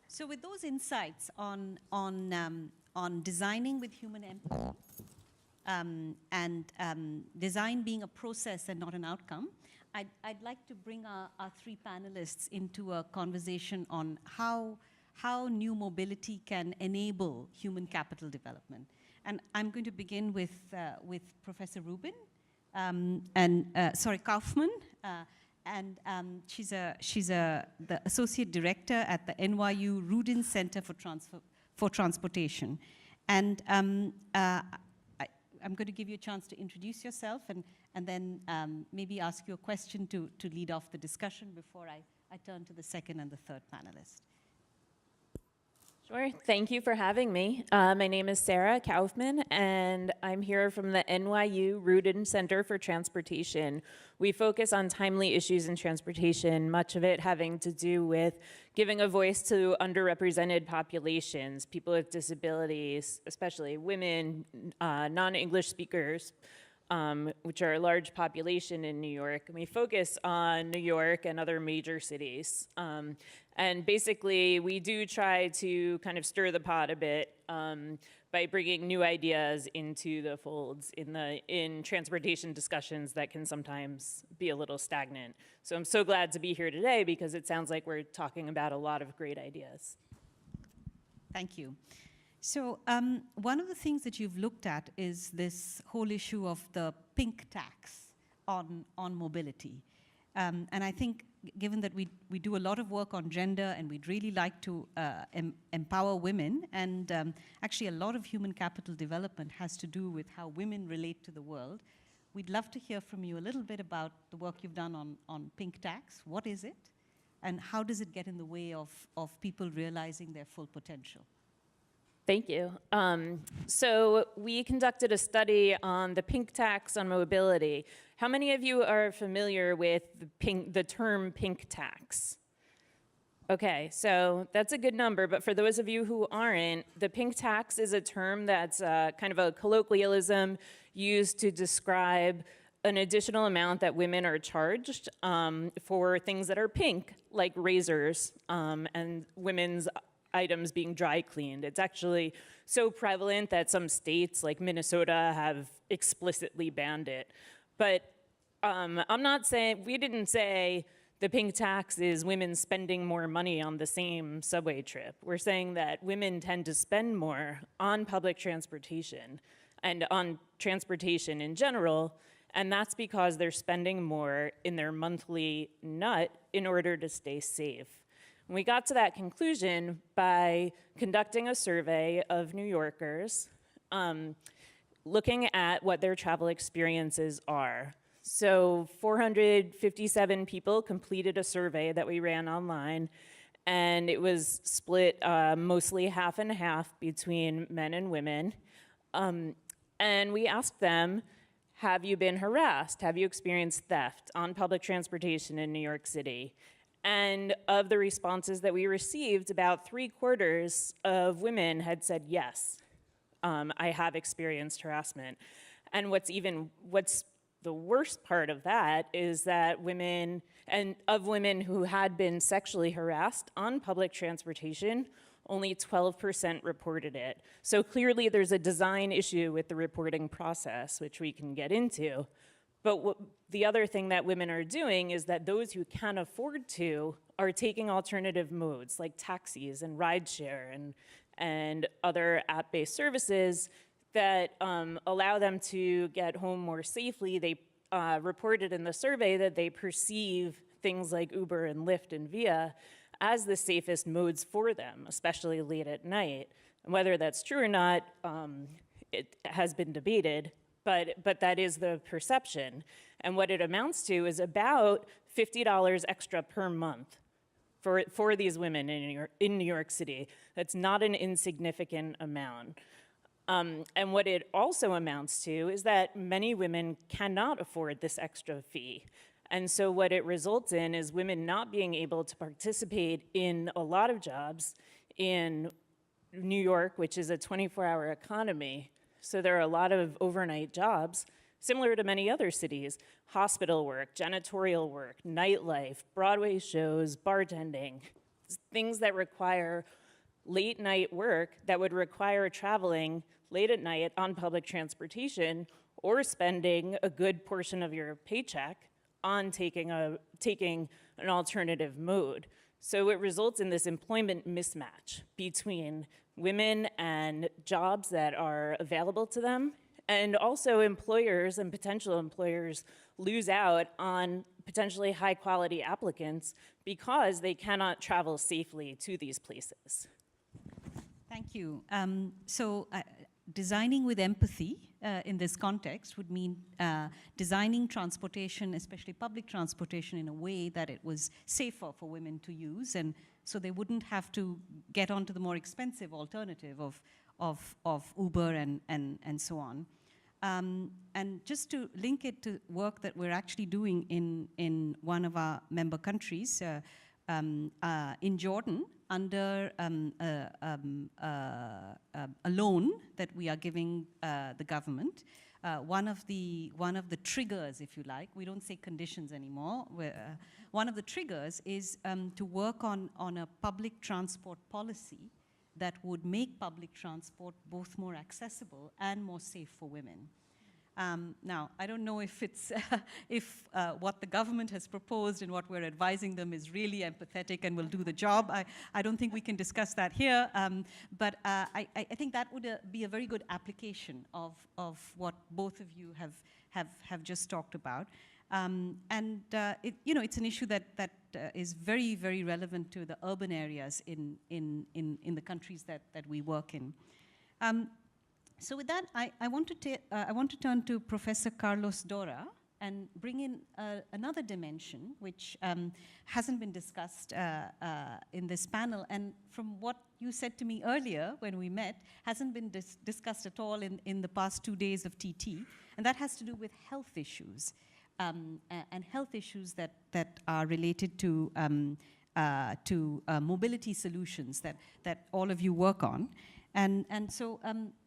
So with those insights on designing with human empathy and design being a process and not an outcome, I'd like to bring our three panelists into a conversation on how new mobility can enable human capital development. And I'm going to begin with Professor Rubin, Kaufman, she's the associate director at the NYU Rudin Center for Transportation. And I'm going to give you a chance to introduce yourself and then maybe ask you a question to lead off the discussion before I turn to the second and the third panelist. Sure. Thank you for having me. My name is Sarah Kaufman, and I'm here from the NYU Rudin Center for Transportation. We focus on timely issues in transportation, much of it having to do with giving a voice to underrepresented populations, people with disabilities, especially women, non-English speakers, which are a large population in New York. And we focus on New York and other major cities. And basically, we do try to kind of stir the pot a bit by bringing new ideas into the folds in transportation discussions that can sometimes be a little stagnant. So I'm so glad to be here today because it sounds like we're talking about a lot of great ideas. Thank you. So one of the things that you've looked at is this whole issue of the pink tax on mobility. And I think given that we do a lot of work on gender and we'd really like to empower women, and actually a lot of human capital development has to do with how women relate to the world, we'd love to hear from you a little bit about the work you've done on pink tax. What is it? And how does it get in the way of people realizing their full potential? Thank you. So we conducted a study on the pink tax on mobility. How many of you are familiar with the term pink tax? Okay, so that's a good number, but for those of you who aren't, the pink tax is a term that's kind of a colloquialism used to describe an additional amount that women are charged for things that are pink, like razors and women's items being dry cleaned. It's actually so prevalent that some states, like Minnesota, have explicitly banned it. But I'm not saying, we didn't say the pink tax is women spending more money on the same subway trip. We're saying that women tend to spend more on public transportation and on transportation in general, and that's because they're spending more in their monthly nut in order to stay safe. And we got to that conclusion by conducting a survey of New Yorkers, looking at what their travel experiences are. So 457 people completed a survey that we ran online, and it was split mostly half and half between men and women. And we asked them, have you been harassed? Have you experienced theft on public transportation in New York City? And of the responses that we received, about 3/4 of women had said, yes, I have experienced harassment. And what's the worst part of that is that women who had been sexually harassed on public transportation, only 12% reported it. So clearly there's a design issue with the reporting process, which we can get into. But the other thing that women are doing is that those who can afford to are taking alternative modes like taxis and rideshare and other app-based services that allow them to get home more safely. They reported in the survey that they perceive things like Uber and Lyft and Via as the safest modes for them, especially late at night. And whether that's true or not, it has been debated, but that is the perception. And what it amounts to is about $50 extra per month for these women in New York City. That's not an insignificant amount. And what it also amounts to is that many women cannot afford this extra fee. And so what it results in is women not being able to participate in a lot of jobs in New York, which is a 24-hour economy. So there are a lot of overnight jobs, similar to many other cities: hospital work, janitorial work, nightlife, Broadway shows, bartending, things that require late night work that would require traveling late at night on public transportation or spending a good portion of your paycheck on taking an alternative mode. So it results in this employment mismatch between women and jobs that are available to them, and also employers and potential employers lose out on potentially high quality applicants because they cannot travel safely to these places. Thank you. Designing with empathy in this context would mean designing transportation, especially public transportation, in a way that it was safer for women to use, and so they wouldn't have to get onto the more expensive alternative of Uber and so on. And just to link it to work that we're actually doing in one of our member countries, in Jordan, under a loan that we are giving the government. One of the triggers, if you like, we don't say conditions anymore. One of the triggers is to work on a public transport policy that would make public transport both more accessible and more safe for women. Now, I don't know if it's what the government has proposed and what we're advising them is really empathetic and will do the job. I don't think we can discuss that here, but I think that would be a very good application of what both of you have just talked about. It's an issue that is very, very relevant to the urban areas in the countries that we work in. So with that, I want to turn to Professor Carlos Dora and bring in another dimension which hasn't been discussed in this panel, and from what you said to me earlier when we met, hasn't been discussed at all in the past 2 days of TT, and that has to do with health issues, and health issues that are related to mobility solutions that all of you work on. And so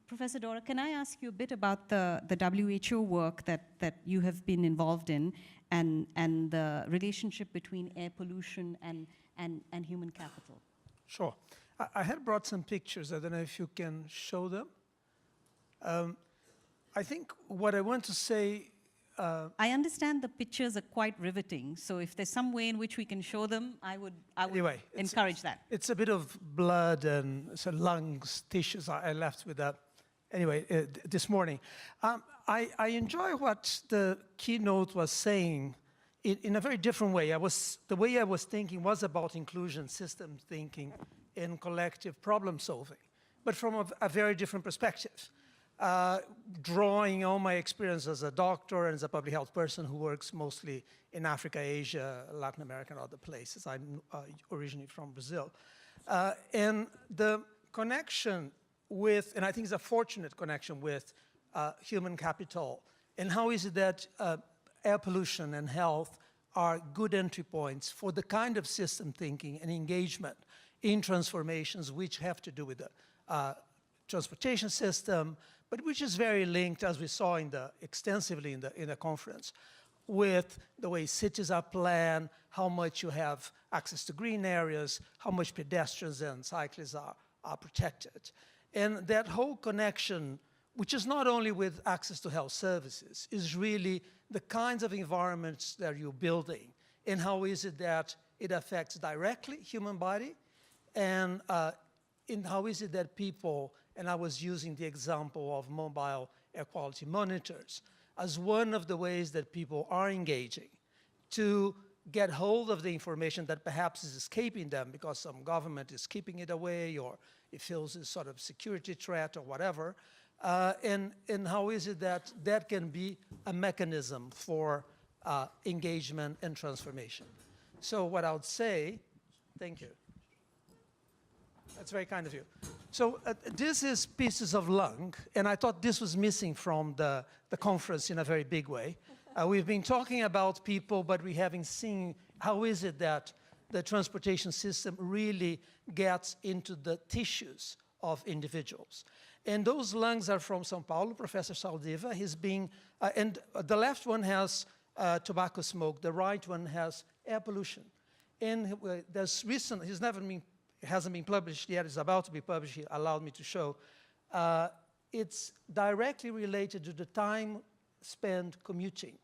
Professor Dora, can I ask you a bit about the WHO work that you have been involved in and the relationship between air pollution and human capital? Sure. I had brought some pictures. I don't know if you can show them. I think what I want to say, I understand the pictures are quite riveting, so if there's some way in which we can show them, I would Anyway, encourage that. it's a bit of blood and some lungs, tissues I left with that. Anyway, this morning. I enjoy what the keynote was saying in a very different way. The way I was thinking was about inclusion, system thinking, and collective problem solving, but from a very different perspective. Drawing on my experience as a doctor and as a public health person who works mostly in Africa, Asia, Latin America, and other places. I'm originally from Brazil. And the connection with, and I think it's a fortunate connection with human capital, and how is it that air pollution and health are good entry points for the kind of system thinking and engagement in transformations which have to do with the transportation system, but which is very linked, as we saw extensively in the conference, with the way cities are planned, how much you have access to green areas, how much pedestrians and cyclists are protected. And that whole connection, which is not only with access to health services, is really the kinds of environments that you're building, and how is it that it affects directly human body, and how is it that people, and I was using the example of mobile air quality monitors as one of the ways that people are engaging to get hold of the information that perhaps is escaping them because some government is keeping it away or it feels a sort of security threat or whatever. And how is it that that can be a mechanism for engagement and transformation? So what I would say, thank you. That's very kind of you. So this is pieces of lung, and I thought this was missing from the conference in a very big way. We've been talking about people, but we haven't seen how is it that the transportation system really gets into the tissues of individuals. And those lungs are from São Paulo, Professor Saldiva. He's being, and the left one has tobacco smoke, the right one has air pollution. And there's recent, it hasn't been published yet, it's about to be published, he allowed me to show. It's directly related to the time spent commuting,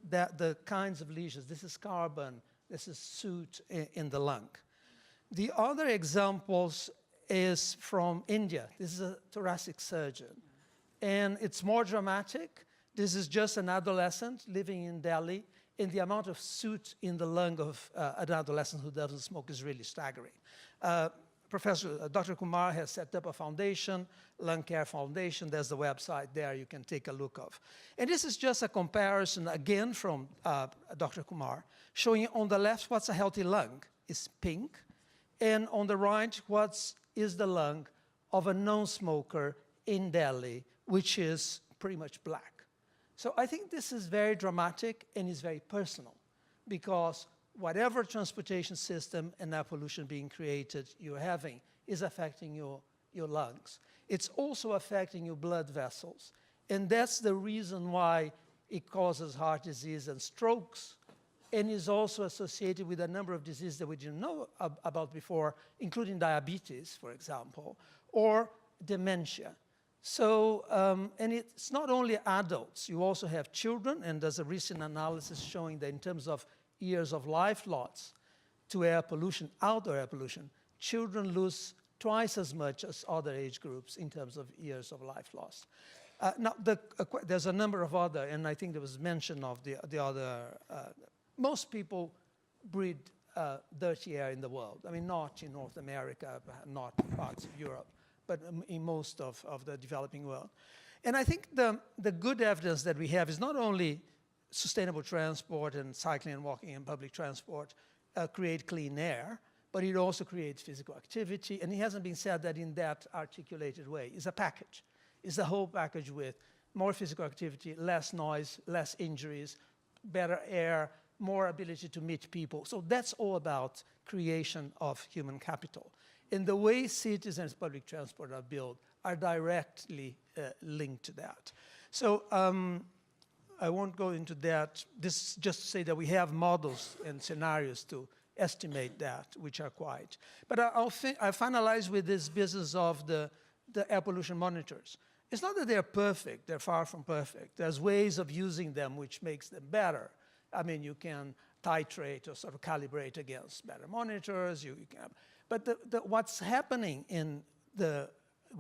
the kinds of lesions. This is carbon, this is soot in the lung. The other examples is from India. This is a thoracic surgeon. And it's more dramatic. This is just an adolescent living in Delhi, and the amount of soot in the lung of an adolescent who doesn't smoke is really staggering. Dr. Kumar has set up a foundation, Lung Care Foundation. There's the website there you can take a look of. And this is just a comparison, again, from Dr. Kumar, showing on the left what's a healthy lung is pink, and on the right what is the lung of a non-smoker in Delhi, which is pretty much black. So I think this is very dramatic and is very personal, because whatever transportation system and air pollution being created you're having is affecting your lungs. It's also affecting your blood vessels. And that's the reason why it causes heart disease and strokes, and is also associated with a number of diseases that we didn't know about before, including diabetes, for example, or dementia. So, and it's not only adults, you also have children, and there's a recent analysis showing that in terms of years of life lost to air pollution, outdoor air pollution, children lose twice as much as other age groups in terms of years of life lost. Now, there's a number of other, and I think there was mention of the other, most people breathe dirty air in the world. I mean, not in North America, not in parts of Europe, but in most of the developing world. And I think the good evidence that we have is not only sustainable transport and cycling and walking and public transport create clean air, but it also creates physical activity, and it hasn't been said that in that articulated way. It's a package. It's a whole package with more physical activity, less noise, less injuries, better air, more ability to meet people. So that's all about creation of human capital. And the way cities and public transport are built are directly linked to that. So I won't go into that. This is just to say that we have models and scenarios to estimate that, which are quite. But I finalize with this business of the air pollution monitors. It's not that they're perfect. They're far from perfect. There's ways of using them which makes them better. I mean, you can titrate or sort of calibrate against better monitors. You can, but what's happening in the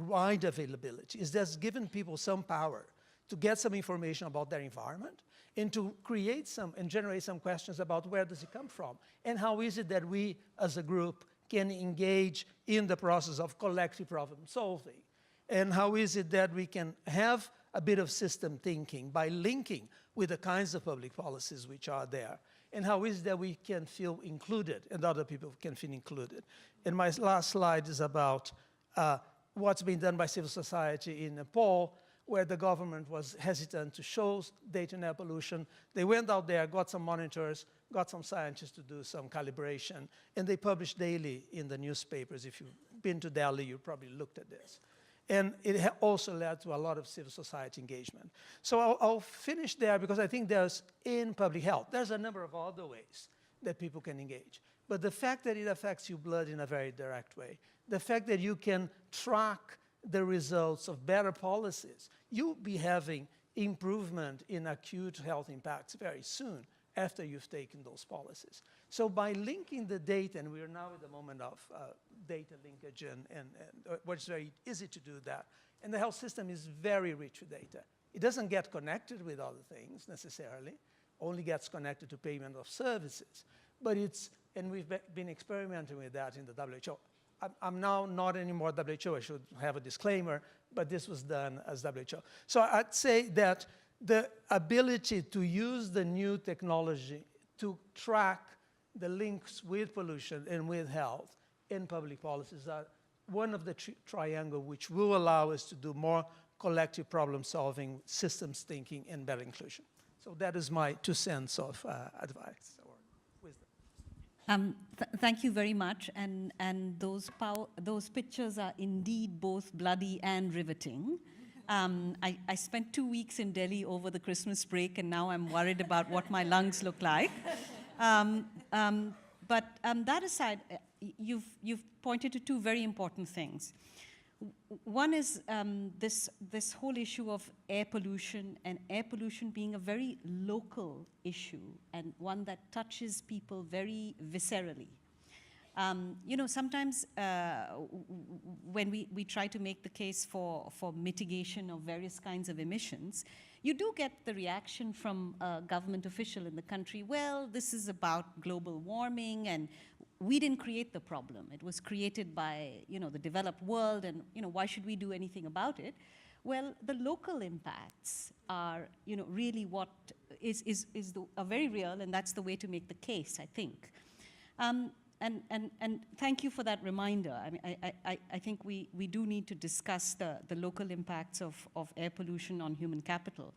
wide availability is that's given people some power to get some information about their environment and to create some and generate some questions about where does it come from and how is it that we as a group can engage in the process of collective problem solving, and how is it that we can have a bit of system thinking by linking with the kinds of public policies which are there, and how is it that we can feel included and other people can feel included. And my last slide is about what's been done by civil society in Nepal, where the government was hesitant to show data in air pollution. They went out there, got some monitors, got some scientists to do some calibration, and they publish daily in the newspapers. If you've been to Delhi, you probably looked at this. And it also led to a lot of civil society engagement. So I'll finish there because I think there's, in public health, there's a number of other ways that people can engage. But the fact that it affects your blood in a very direct way, the fact that you can track the results of better policies, you'll be having improvement in acute health impacts very soon after you've taken those policies. So by linking the data, and we are now at the moment of data linkage, and it's very easy to do that, and the health system is very rich with data. It doesn't get connected with other things necessarily, only gets connected to payment of services. But it's, and we've been experimenting with that in the WHO. I'm now not anymore WHO, I should have a disclaimer, but this was done as WHO. So I'd say that the ability to use the new technology to track the links with pollution and with health in public policies are one of the triangle which will allow us to do more collective problem solving, systems thinking, and better inclusion. So that is my 2 cents of advice or wisdom. Thank you very much, and those pictures are indeed both bloody and riveting. I spent 2 weeks in Delhi over the Christmas break, and now I'm worried about what my lungs look like. But that aside, you've pointed to 2 very important things. One is this whole issue of air pollution, and air pollution being a very local issue and one that touches people very viscerally. You know, sometimes when we try to make the case for mitigation of various kinds of emissions, you do get the reaction from a government official in the country, well, this is about global warming, and we didn't create the problem. It was created by, you know, the developed world, and, you know, why should we do anything about it? Well, the local impacts are, you know, really what are very real, and that's the way to make the case, I think. And thank you for that reminder. I mean, I think we do need to discuss the local impacts of air pollution on human capital.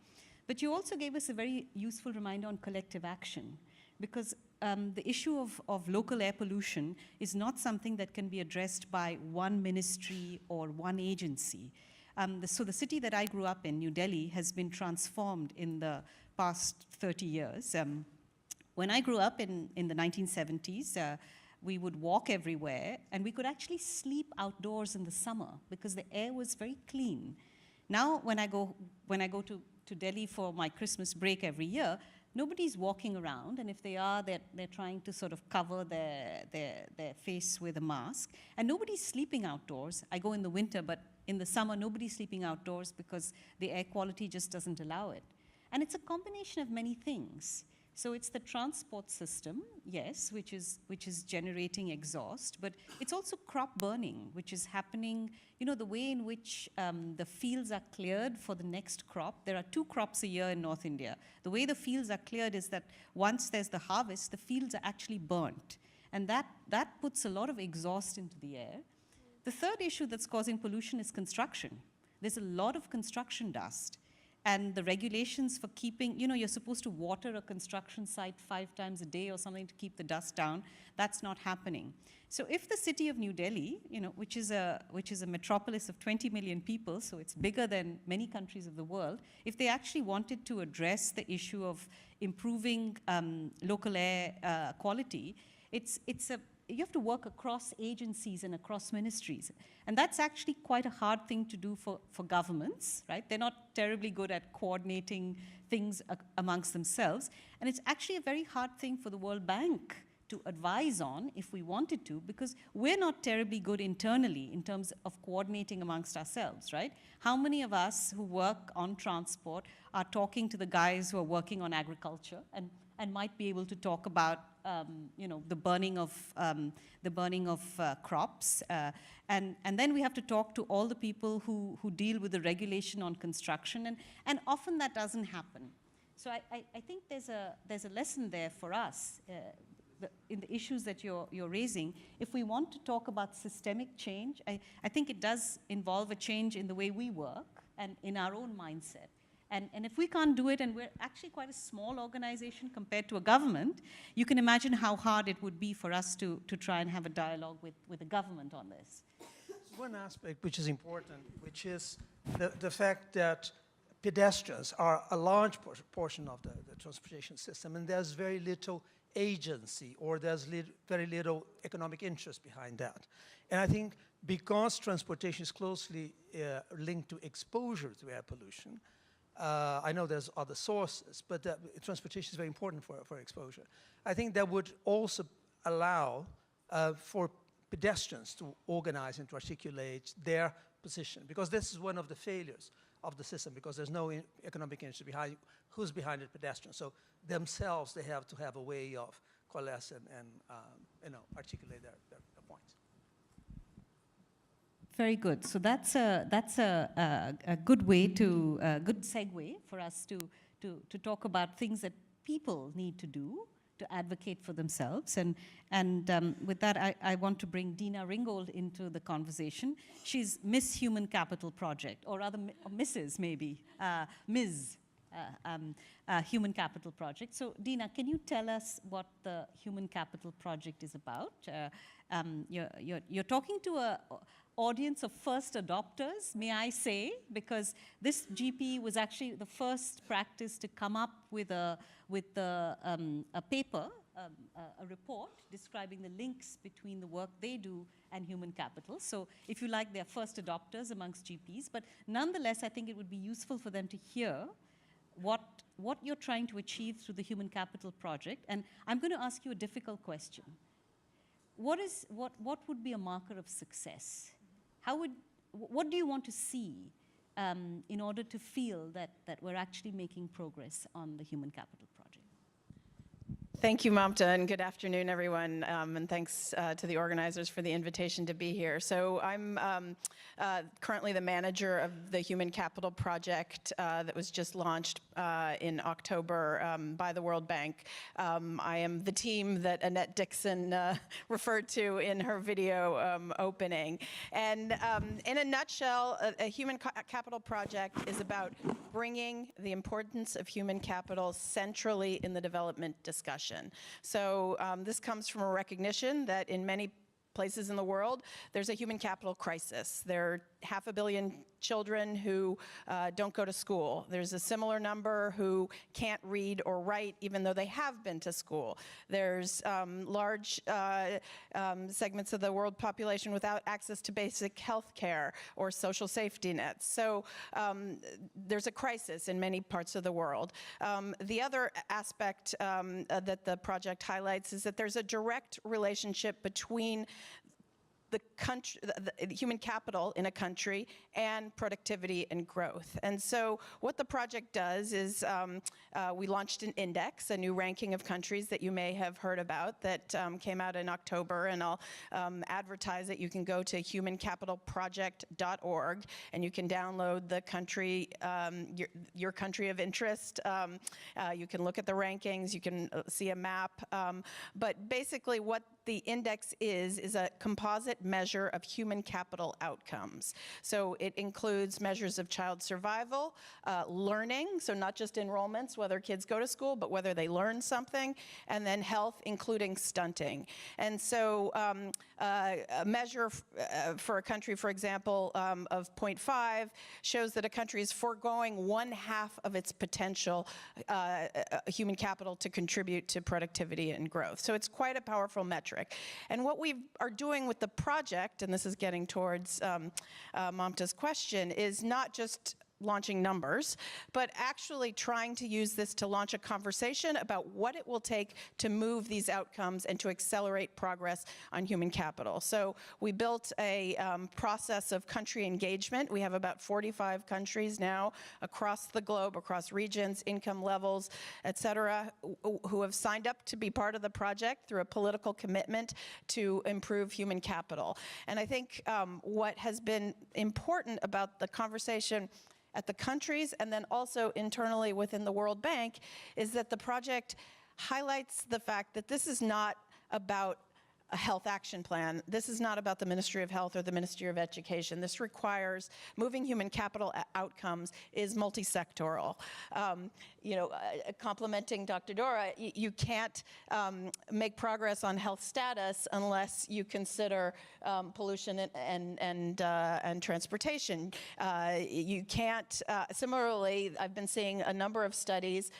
But you also gave us a very useful reminder on collective action, because the issue of local air pollution is not something that can be addressed by one ministry or one agency. So the city that I grew up in, New Delhi, has been transformed in the past 30 years. When I grew up in the 1970s, we would walk everywhere, and we could actually sleep outdoors in the summer because the air was very clean. Now, when I go to Delhi for my Christmas break every year, nobody's walking around, and if they are, they're trying to sort of cover their face with a mask, and nobody's sleeping outdoors. I go in the winter, but in the summer, nobody's sleeping outdoors because the air quality just doesn't allow it. And it's a combination of many things. So it's the transport system, yes, which is generating exhaust, but it's also crop burning, which is happening, you know, the way in which the fields are cleared for the next crop. There are 2 crops a year in North India. The way the fields are cleared is that once there's the harvest, the fields are actually burnt. And that puts a lot of exhaust into the air. The third issue that's causing pollution is construction. There's a lot of construction dust. and the regulations for keeping, you're supposed to water a construction site 5 times a day or something to keep the dust down. That's not happening. So if the city of New Delhi, which is a metropolis of 20 million people, so it's bigger than many countries of the world, if they actually wanted to address the issue of improving local air quality, you have to work across agencies and across ministries. And that's actually quite a hard thing to do for governments, right? They're not terribly good at coordinating things amongst themselves. And it's actually a very hard thing for the World Bank to advise on if we wanted to, because we're not terribly good internally in terms of coordinating amongst ourselves, right? How many of us who work on transport are talking to the guys who are working on agriculture and might be able to talk about the burning of crops, and then we have to talk to all the people who deal with the regulation on construction, and often that doesn't happen. So I think there's a lesson there for us in the issues that you're raising. If we want to talk about systemic change, I think it does involve a change in the way we work and in our own mindset. And if we can't do it, and we're actually quite a small organization compared to a government, you can imagine how hard it would be for us to try and have a dialogue with the government on this. One aspect which is important, which is the fact that pedestrians are a large portion of the transportation system, and there's very little agency, or there's very little economic interest behind that. And I think because transportation is closely linked to exposure to air pollution, I know there's other sources, but transportation is very important for exposure. I think that would also allow for pedestrians to organize and to articulate their position, because this is one of the failures of the system, because there's no economic interest behind who's behind the pedestrian. So themselves, they have to have a way of coalesce and articulate their points. Very good. So that's a good way to good segue for us to talk about things that people need to do to advocate for themselves. And with that, I want to bring Dina Ringgold into the conversation. She's Miss Human Capital Project, or rather Mrs. maybe, Ms. Human Capital Project. So Dina, can you tell us what the Human Capital Project is about? You're talking to a audience of first adopters, may I say, because this GP was actually the first practice to come up with a paper, a report describing the links between the work they do and human capital. So if you like, they're first adopters amongst GPs, but nonetheless, I think it would be useful for them to hear what you're trying to achieve through the Human Capital Project. And I'm going to ask you a difficult question. What would be a marker of success? What do you want to see in order to feel that we're actually making progress on the Human Capital Project? Thank you, Mamta, and good afternoon, everyone, and thanks to the organizers for the invitation to be here. So I'm currently the manager of the Human Capital Project that was just launched in October by the World Bank. I am the team that Annette Dixon referred to in her video opening. And in a nutshell, a Human Capital Project is about bringing the importance of human capital centrally in the development discussion. So this comes from a recognition that in many places in the world, there's a human capital crisis. There are 500 million children who don't go to school. There's a similar number who can't read or write even though they have been to school. There's large segments of the world population without access to basic health care or social safety nets. So there's a crisis in many parts of the world. The other aspect that the project highlights is that there's a direct relationship between the country, the human capital in a country, and productivity and growth. And so what the project does is we launched an index, a new ranking of countries that you may have heard about that came out in October, and I'll advertise it. You can go to humancapitalproject.org and you can download the country, your country of interest. You can look at the rankings, you can see a map, but basically what the index is a composite measure of human capital outcomes. So it includes measures of child survival, learning, so not just enrollments, whether kids go to school, but whether they learn something, and then health, including stunting. And so a measure for a country, for example, of 0.5 shows that a country is foregoing 1/2 of its potential human capital to contribute to productivity and growth. So it's quite a powerful metric. And what we are doing with the project, and this is getting towards Mamta's question, is not just launching numbers, but actually trying to use this to launch a conversation about what it will take to move these outcomes and to accelerate progress on human capital. So we built a process of country engagement. We have about 45 countries now across the globe, across regions, income levels, et cetera, who have signed up to be part of the project through a political commitment to improve human capital. And I think what has been important about the conversation at the countries and then also internally within the World Bank is that the project highlights the fact that this is not about a health action plan. This is not about the Ministry of Health or the Ministry of Education. This requires moving human capital outcomes is multi-sectoral. Complimenting Dr. Dora, you can't make progress on health status unless you consider pollution and transportation. You can't, similarly, I've been seeing a number of studies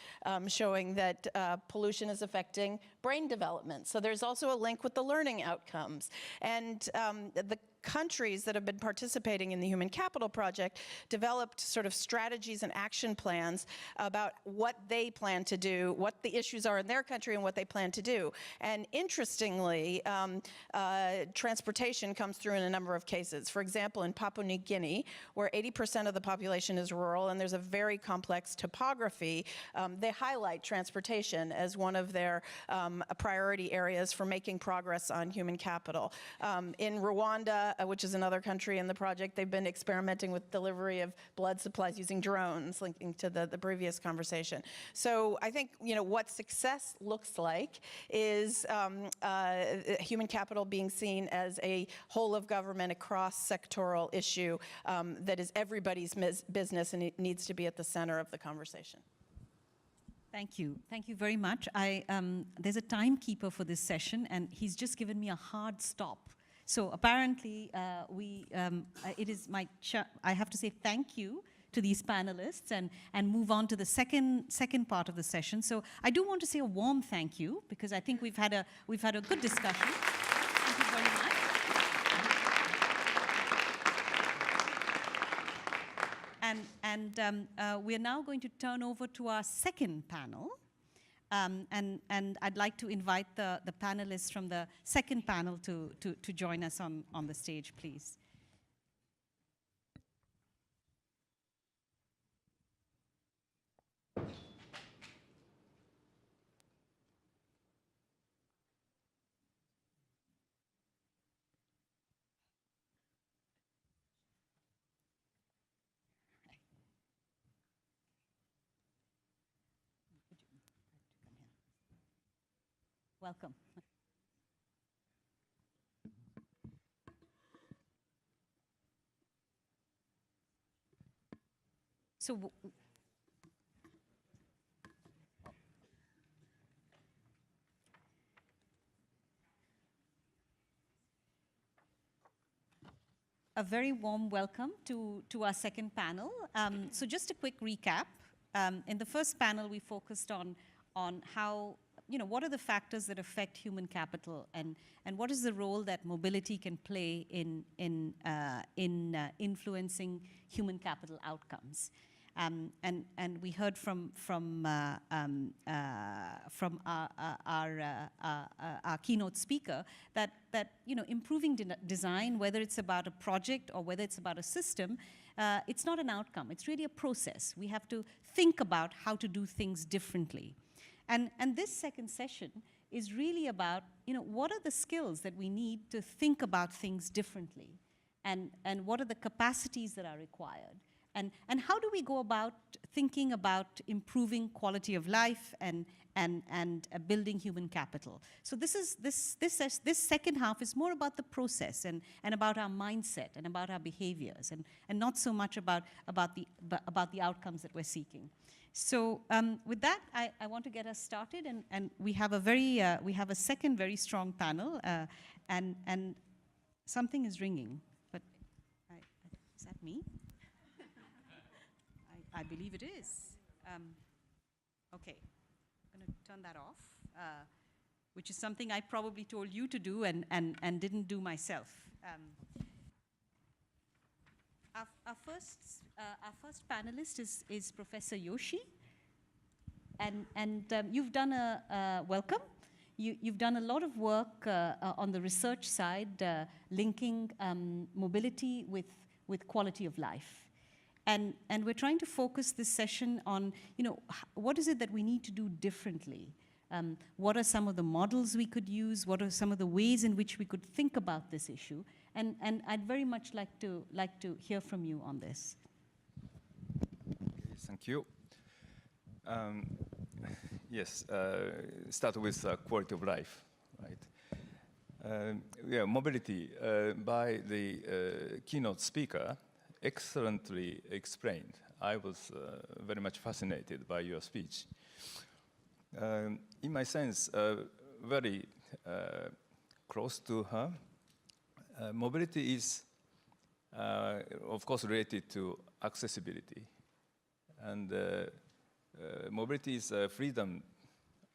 showing that pollution is affecting brain development. So there's also a link with the learning outcomes. And the countries that have been participating in the Human Capital Project developed sort of strategies and action plans about what they plan to do, what the issues are in their country and what they plan to do. And interestingly, transportation comes through in a number of cases. For example, in Papua New Guinea, where 80% of the population is rural and there's a very complex topography, they highlight transportation as one of their priority areas for making progress on human capital. In Rwanda, which is another country in the project, they've been experimenting with delivery of blood supplies using drones, linking to the previous conversation. So I think what success looks like is human capital being seen as a whole of government, a cross-sectoral issue that is everybody's business, and it needs to be at the center of the conversation. Thank you. Thank you very much. There's a timekeeper for this session, and he's just given me a hard stop. So apparently, it is I have to say thank you to these panelists and move on to the second part of the session. So I do want to say a warm thank you because I think we've had a good discussion. Thank you very much. And we are now going to turn over to our second panel. And I'd like to invite the panelists from the second panel to join us on the stage, please. Welcome. So a very warm welcome to our second panel. So just a quick recap. In the first panel, we focused on how what are the factors that affect human capital, and what is the role that mobility can play in influencing human capital outcomes? And we heard from our keynote speaker that improving design, whether it's about a project or whether it's about a system, it's not an outcome. It's really a process. We have to think about how to do things differently. And this second session is really about, what are the skills that we need to think about things differently? And what are the capacities that are required? And how do we go about thinking about improving quality of life and building human capital? So this second half is more about the process and about our mindset and about our behaviors and not so much about the outcomes that we're seeking. So with that, I want to get us started, and we have a second very strong panel, and something is ringing, but is that me? I believe it is. Okay, I'm going to turn that off, which is something I probably told you to do and didn't do myself. Our first panelist is Professor Yoshi, and you've done welcome. You've done a lot of work on the research side, linking mobility with quality of life. And we're trying to focus this session on, what is it that we need to do differently? What are some of the models we could use? What are some of the ways in which we could think about this issue? And I'd very much like to hear from you on this. Thank you. Yes, start with quality of life, right? Mobility by the keynote speaker excellently explained. I was very much fascinated by your speech. In my sense, very close to her. Mobility is, of course, related to accessibility. And mobility is freedom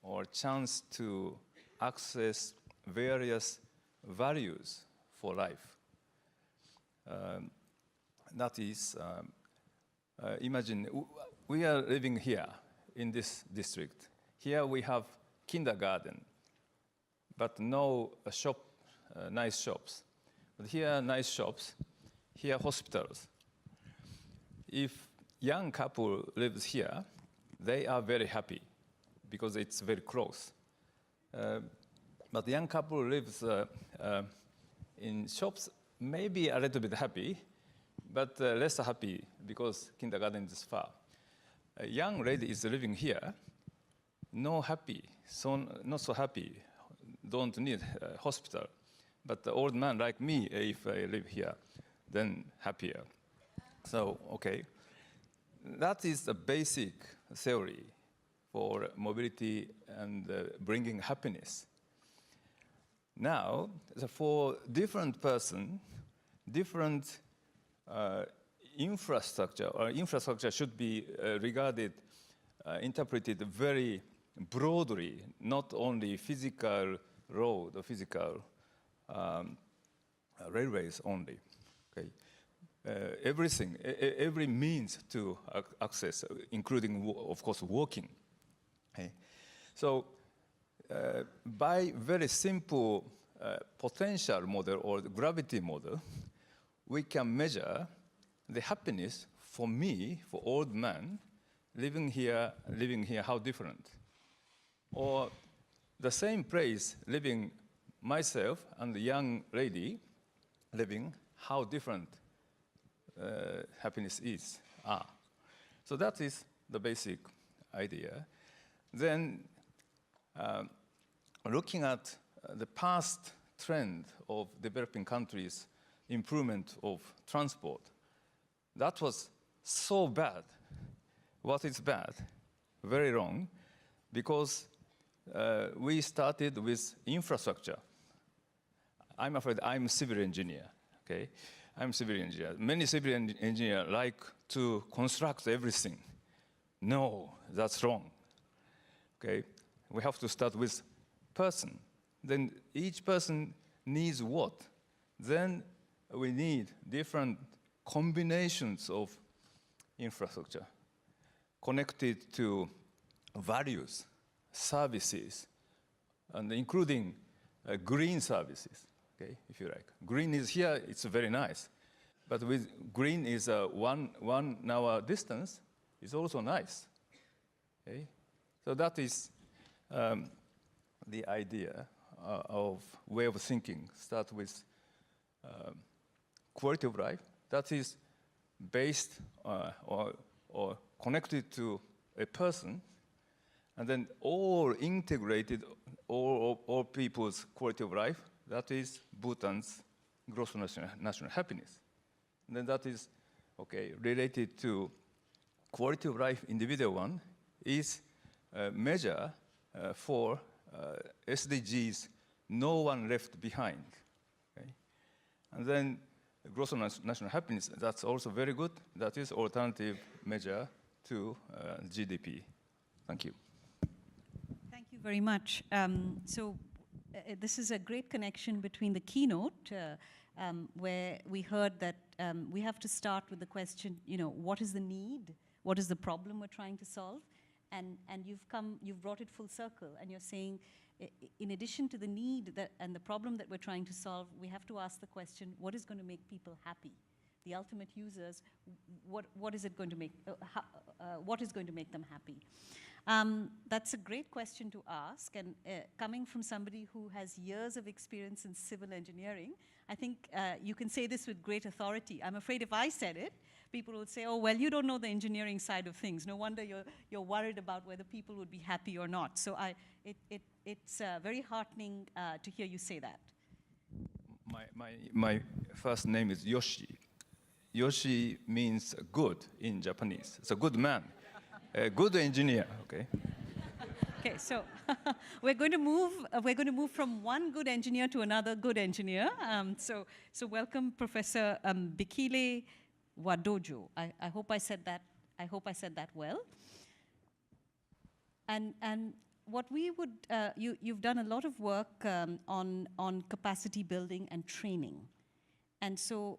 or chance to access various values for life. That is, imagine we are living here in this district. Here we have kindergarten, but no shop, nice shops. But here nice shops, here hospitals. If young couple lives here, they are very happy because it's very close. But young couple lives in shops, maybe a little bit happy, but less happy because kindergarten is far. A young lady is living here, not so happy, don't need a hospital. But the old man like me, if I live here, then happier. So, okay. That is the basic theory for mobility and bringing happiness. Now, for different person, different infrastructure should be interpreted very broadly, not only physical road or physical railways only. Okay, everything, every means to access, including, of course, walking. Okay. So, by very simple potential model or gravity model, we can measure the happiness for me, for old man, living here, how different. Or the same place, living myself and the young lady living, how different happiness is. So that is the basic idea. Then, looking at the past trend of developing countries' improvement of transport, that was so bad. What is bad? Very wrong, because we started with infrastructure. I'm afraid I'm a civil engineer, okay? I'm a civil engineer. Many civil engineers like to construct everything. No, that's wrong, okay? We have to start with person. Then each person needs what? Then we need different combinations of infrastructure connected to values, services, and including green services, okay, if you like. Green is here, it's very nice. But with green is 1 hour distance, it's also nice, okay? So that is the idea of way of thinking. Start with quality of life. That is based or connected to a person, and then all integrated, all people's quality of life. That is Bhutan's gross national happiness. And then that is, okay, related to quality of life, individual one, is a measure for SDGs, no one left behind. Okay? And then gross national happiness, that's also very good. That is alternative measure to GDP. Thank you. Thank you very much. This is a great connection between the keynote, where we heard that we have to start with the question, what is the need? What is the problem we're trying to solve? And you've brought it full circle, and you're saying, in addition to the need and the problem that we're trying to solve, we have to ask the question, what is going to make people happy? The ultimate users, what is it going to make? What is going to make them happy? That's a great question to ask, and coming from somebody who has years of experience in civil engineering, I think you can say this with great authority. I'm afraid if I said it, people would say, oh, well, you don't know the engineering side of things. No wonder you're worried about whether people would be happy or not. So it's very heartening to hear you say that. My first name is Yoshi. Yoshi means good in Japanese. It's a good man, a good engineer. Okay. Okay, so we're going to move from one good engineer to another good engineer. So welcome, Professor Bikile Wadojo. I hope I said that well. And what we would you've done a lot of work on capacity building and training. And so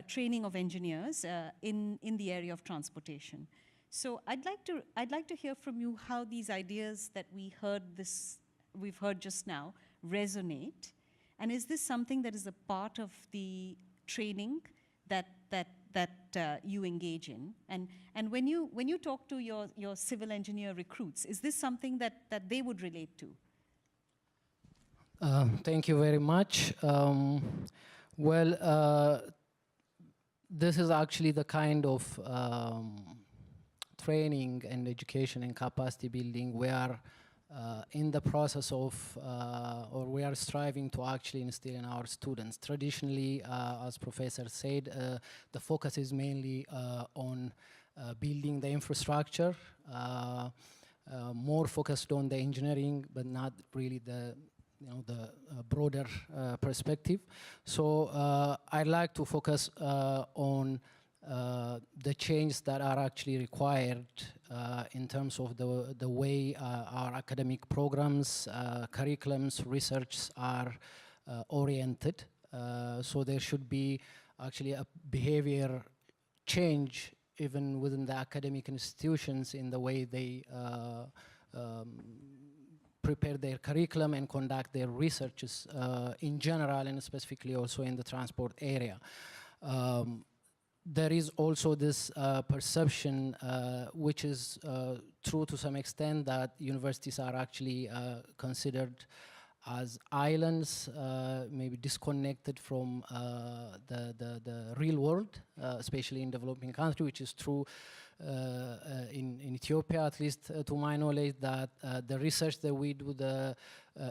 training of engineers in the area of transportation. So I'd like to hear from you how these ideas that we've heard just now resonate, and is this something that is a part of the training that you engage in? And when you talk to your civil engineer recruits, is this something that they would relate to? Thank you very much. This is actually the kind of training and education and capacity building we are in the process of, or we are striving to actually instill in our students. Traditionally, as Professor said, the focus is mainly on building the infrastructure, more focused on the engineering, but not really the broader perspective. So I'd like to focus on the changes that are actually required in terms of the way our academic programs, curriculums, research are oriented. So there should be actually a behavior change even within the academic institutions in the way they prepare their curriculum and conduct their researches in general, and specifically also in the transport area. There is also this perception, which is true to some extent, that universities are actually considered as islands, maybe disconnected from the real world, especially in developing countries, which is true in Ethiopia, at least to my knowledge, that the research that we do, the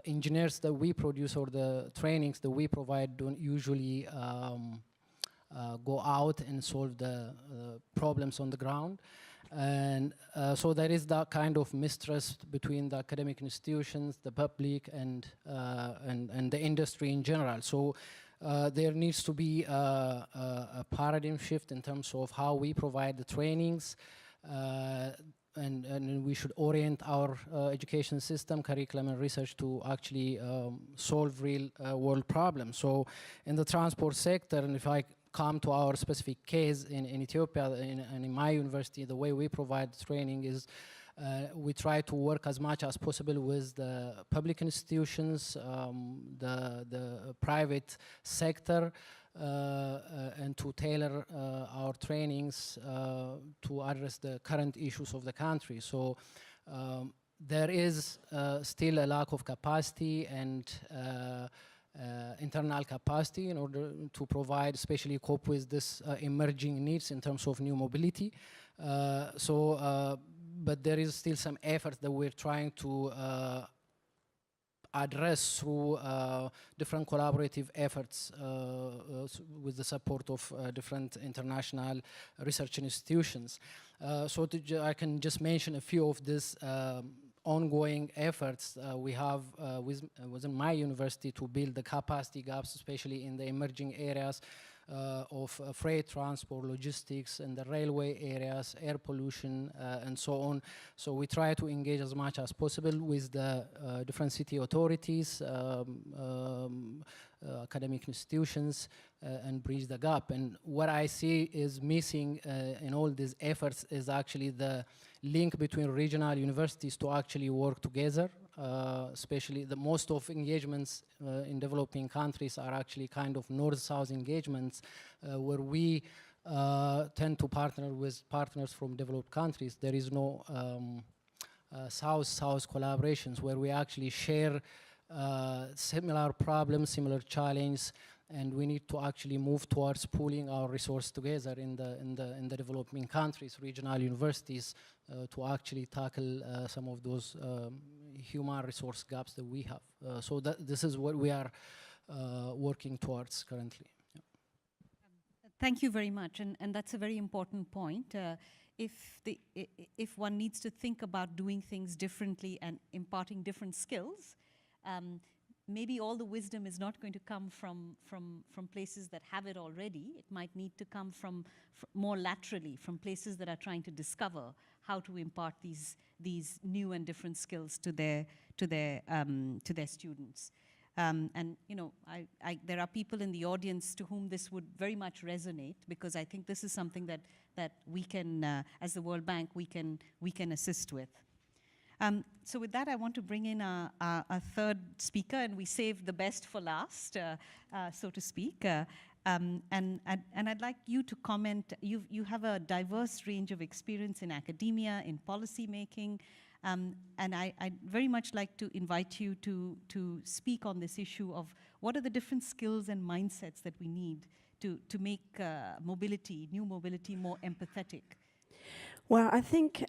engineers that we produce, or the trainings that we provide don't usually go out and solve the problems on the ground. And so there is that kind of mistrust between the academic institutions, the public, and the industry in general. So there needs to be a paradigm shift in terms of how we provide the trainings, and we should orient our education system, curriculum, and research to actually solve real world problems. So in the transport sector, and if I come to our specific case in Ethiopia and in my university, the way we provide training is we try to work as much as possible with the public institutions, the private sector, and to tailor our trainings to address the current issues of the country. So there is still a lack of capacity and internal capacity in order to provide, especially cope with this emerging needs in terms of new mobility. But there is still some effort that we're trying to address through different collaborative efforts with the support of different international research institutions. I can just mention a few of these ongoing efforts we have within my university to build the capacity gaps, especially in the emerging areas of freight transport, logistics, and the railway areas, air pollution, and so on. So we try to engage as much as possible with the different city authorities, academic institutions, and bridge the gap. And what I see is missing in all these efforts is actually the link between regional universities to actually work together. Especially the most of engagements in developing countries are actually kind of north-south engagements where we tend to partner with partners from developed countries. There is no south-south collaborations where we actually share similar problems, similar challenges, and we need to actually move towards pooling our resources together in the developing countries, regional universities, to actually tackle some of those human resource gaps that we have. So this is what we are working towards currently. Yeah. Thank you very much, and that's a very important point. If one needs to think about doing things differently and imparting different skills, maybe all the wisdom is not going to come from places that have it already. It might need to come from more laterally, from places that are trying to discover how to impart these new and different skills to their students. And you know, there are people in the audience to whom this would very much resonate, because I think this is something that we can, as the World Bank, we can assist with. So with that, I want to bring in a third speaker, and we saved the best for last, so to speak. And I'd like you to comment. You have a diverse range of experience in academia, in policy making, and I'd very much like to invite you to speak on this issue of what are the different skills and mindsets that we need to make new mobility more empathetic. Well, I think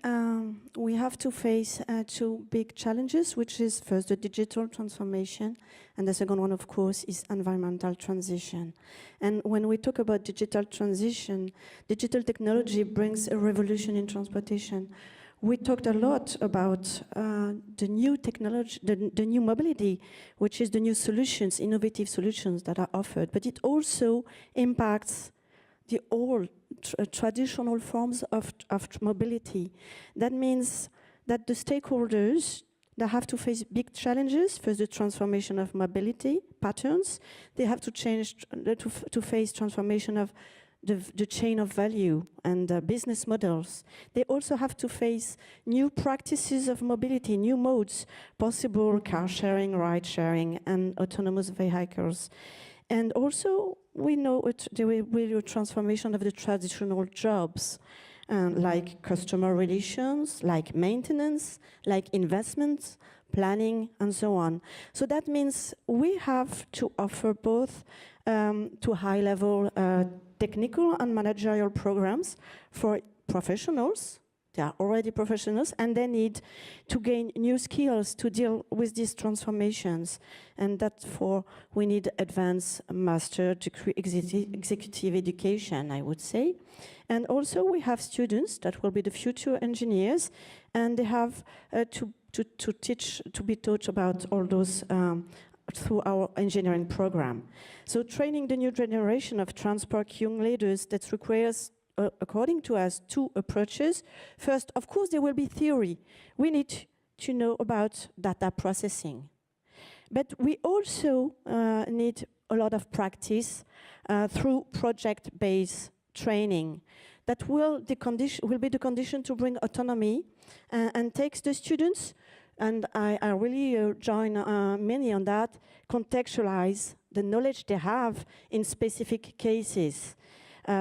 we have to face two big challenges, which is first the digital transformation, and the second one, of course, is environmental transition. And when we talk about digital transition, digital technology brings a revolution in transportation. We talked a lot about the new technology, the new mobility, which is the new solutions, innovative solutions that are offered, but it also impacts the old traditional forms of mobility. That means that the stakeholders, they have to face big challenges. First, the transformation of mobility patterns. They have to change, to face transformation of the chain of value and business models. They also have to face new practices of mobility, new modes, possible car sharing, ride sharing, and autonomous vehicles. And also, we know there will be a transformation of the traditional jobs, like customer relations, like maintenance, like investments, planning, and so on. So that means we have to offer both to high-level technical and managerial programs for professionals. They are already professionals, and they need to gain new skills to deal with these transformations. And therefore, we need advanced master degree executive education, I would say. And also, we have students that will be the future engineers, and they have to be taught about all those through our engineering program. So training the new generation of transport young leaders, that requires, according to us, two approaches. First, of course, there will be theory. We need to know about data processing. But we also need a lot of practice through project-based training. That will be the condition to bring autonomy and takes the students, and I really join many on that, contextualize the knowledge they have in specific cases.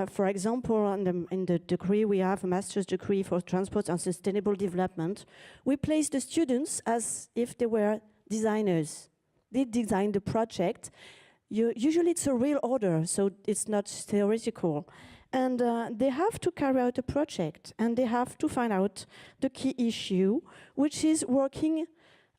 For example, in the degree we have a master's degree for transport and sustainable development, we place the students as if they were designers. they design the project. Usually it's a real order, so it's not theoretical. And they have to carry out a project, and they have to find out the key issue, which is working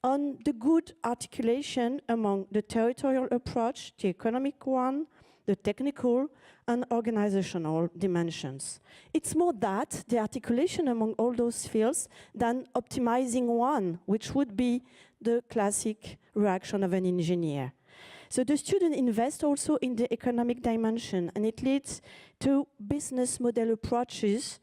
on the good articulation among the territorial approach, the economic one, the technical and organizational dimensions. It's more that, the articulation among all those fields, than optimizing one, which would be the classic reaction of an engineer. So the student invests also in the economic dimension, and it leads to business model approaches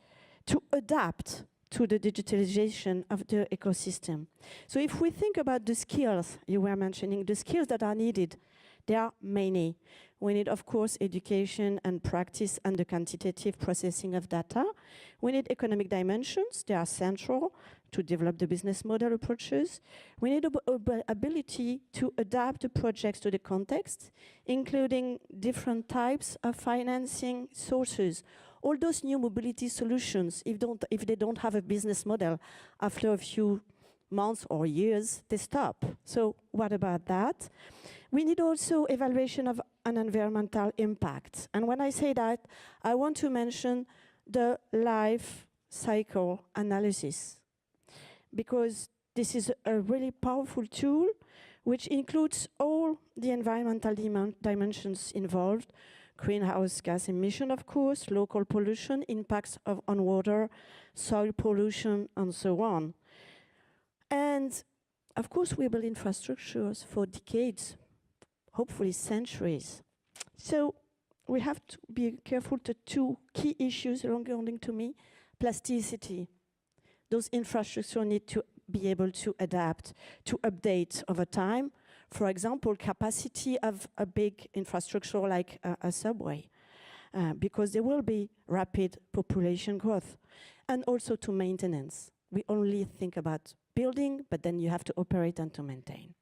to adapt to the digitalization of the ecosystem. So if we think about the skills you were mentioning, the skills that are needed, there are many. We need, of course, education and practice and the quantitative processing of data. We need economic dimensions. They are central to develop the business model approaches. We need ability to adapt the projects to the context, including different types of financing sources. All those new mobility solutions, if they don't have a business model, after a few months or years, they stop. So what about that? We need also evaluation of an environmental impact. And when I say that, I want to mention the life cycle analysis, because this is a really powerful tool which includes all the environmental dimensions involved: greenhouse gas emission, of course, local pollution, impacts on water, soil pollution, and so on. And of course, we build infrastructures for decades, hopefully centuries. So we have to be careful to two key issues according to me: plasticity. Those infrastructures need to be able to adapt, to update over time. For example, capacity of a big infrastructure like a subway, because there will be rapid population growth. And also to maintenance. We only think about building, but then you have to operate and to maintain.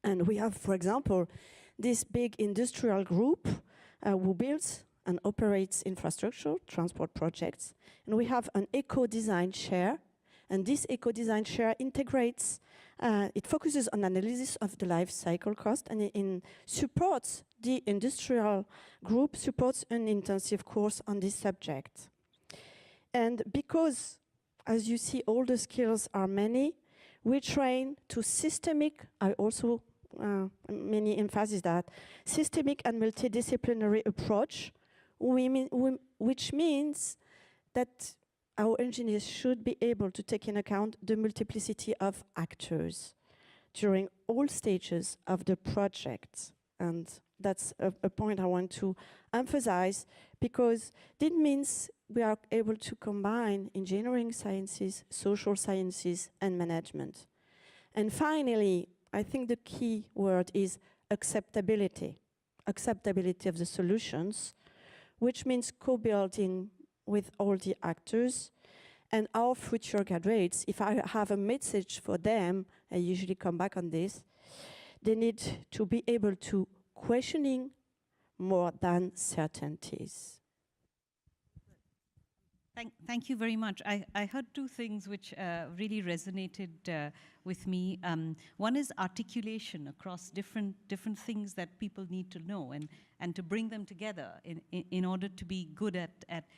And we have, for example, this big industrial group who builds and operates infrastructure, transport projects. And we have an eco-design share. And this eco-design share integrates, it focuses on analysis of the life cycle cost, and it supports the industrial group, supports an intensive course on this subject. And because, as you see, all the skills are many, we train to systemic, I also, many emphasis that, systemic and multidisciplinary approach, which means that our engineers should be able to take in account the multiplicity of actors during all stages of the project. And that's a point I want to emphasize, because that means we are able to combine engineering sciences, social sciences, and management. And finally, I think the key word is acceptability. Acceptability of the solutions, which means co-building with all the actors. And our future graduates, if I have a message for them, I usually come back on this, they need to be able to questioning more than certainties. Thank you very much. I heard two things which really resonated with me. One is articulation across different things that people need to know, and to bring them together in order to be good at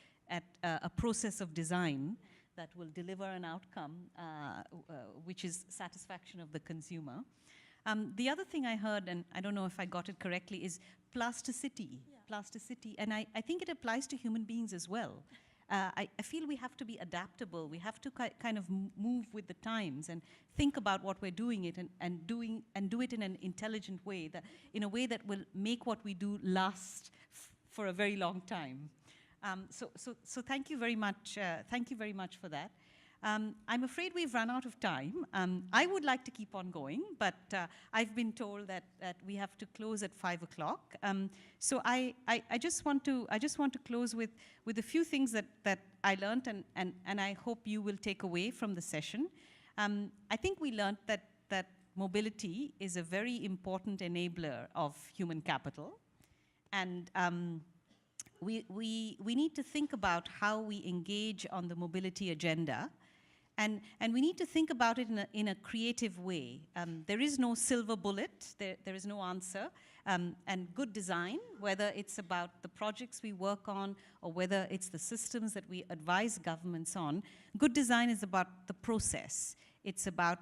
a process of design that will deliver an outcome which is satisfaction of the consumer. The other thing I heard, and I don't know if I got it correctly, is plasticity. Yeah. Plasticity, and I think it applies to human beings as well. I feel we have to be adaptable. We have to kind of move with the times and think about what we're doing it and do it in an intelligent way, in a way that will make what we do last for a very long time. So thank you very much. Thank you very much for that. I'm afraid we've run out of time. I would like to keep on going, but I've been told that we have to close at 5 o'clock. So I just want to close with a few things that I learned and I hope you will take away from the session. I think we learned that mobility is a very important enabler of human capital, and we need to think about how we engage on the mobility agenda And we need to think about it in a creative way. There is no silver bullet, there is no answer. And good design, whether it's about the projects we work on or whether it's the systems that we advise governments on, good design is about the process. It's about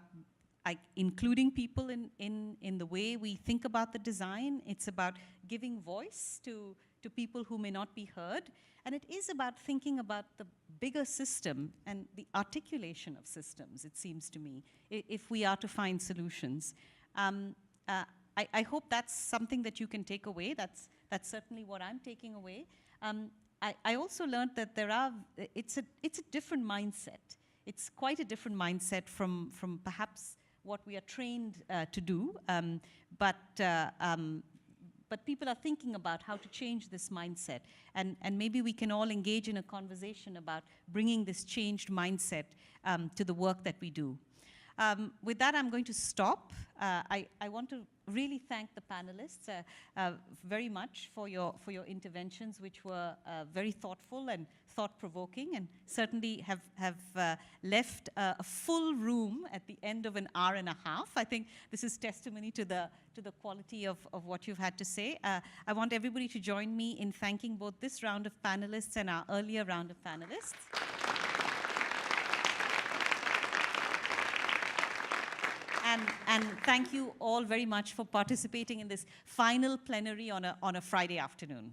including people in the way we think about the design. It's about giving voice to people who may not be heard. And it is about thinking about the bigger system and the articulation of systems, it seems to me, if we are to find solutions. I hope that's something that you can take away. That's certainly what I'm taking away. I also learned that it's a different mindset. It's quite a different mindset from perhaps what we are trained to do, but people are thinking about how to change this mindset. And maybe we can all engage in a conversation about bringing this changed mindset to the work that we do. With that, I'm going to stop. I want to really thank the panelists very much for your interventions, which were very thoughtful and thought-provoking, and certainly have left a full room at the end of an hour and a half. I think this is testimony to the quality of what you've had to say. I want everybody to join me in thanking both this round of panelists and our earlier round of panelists. And thank you all very much for participating in this final plenary on a Friday afternoon.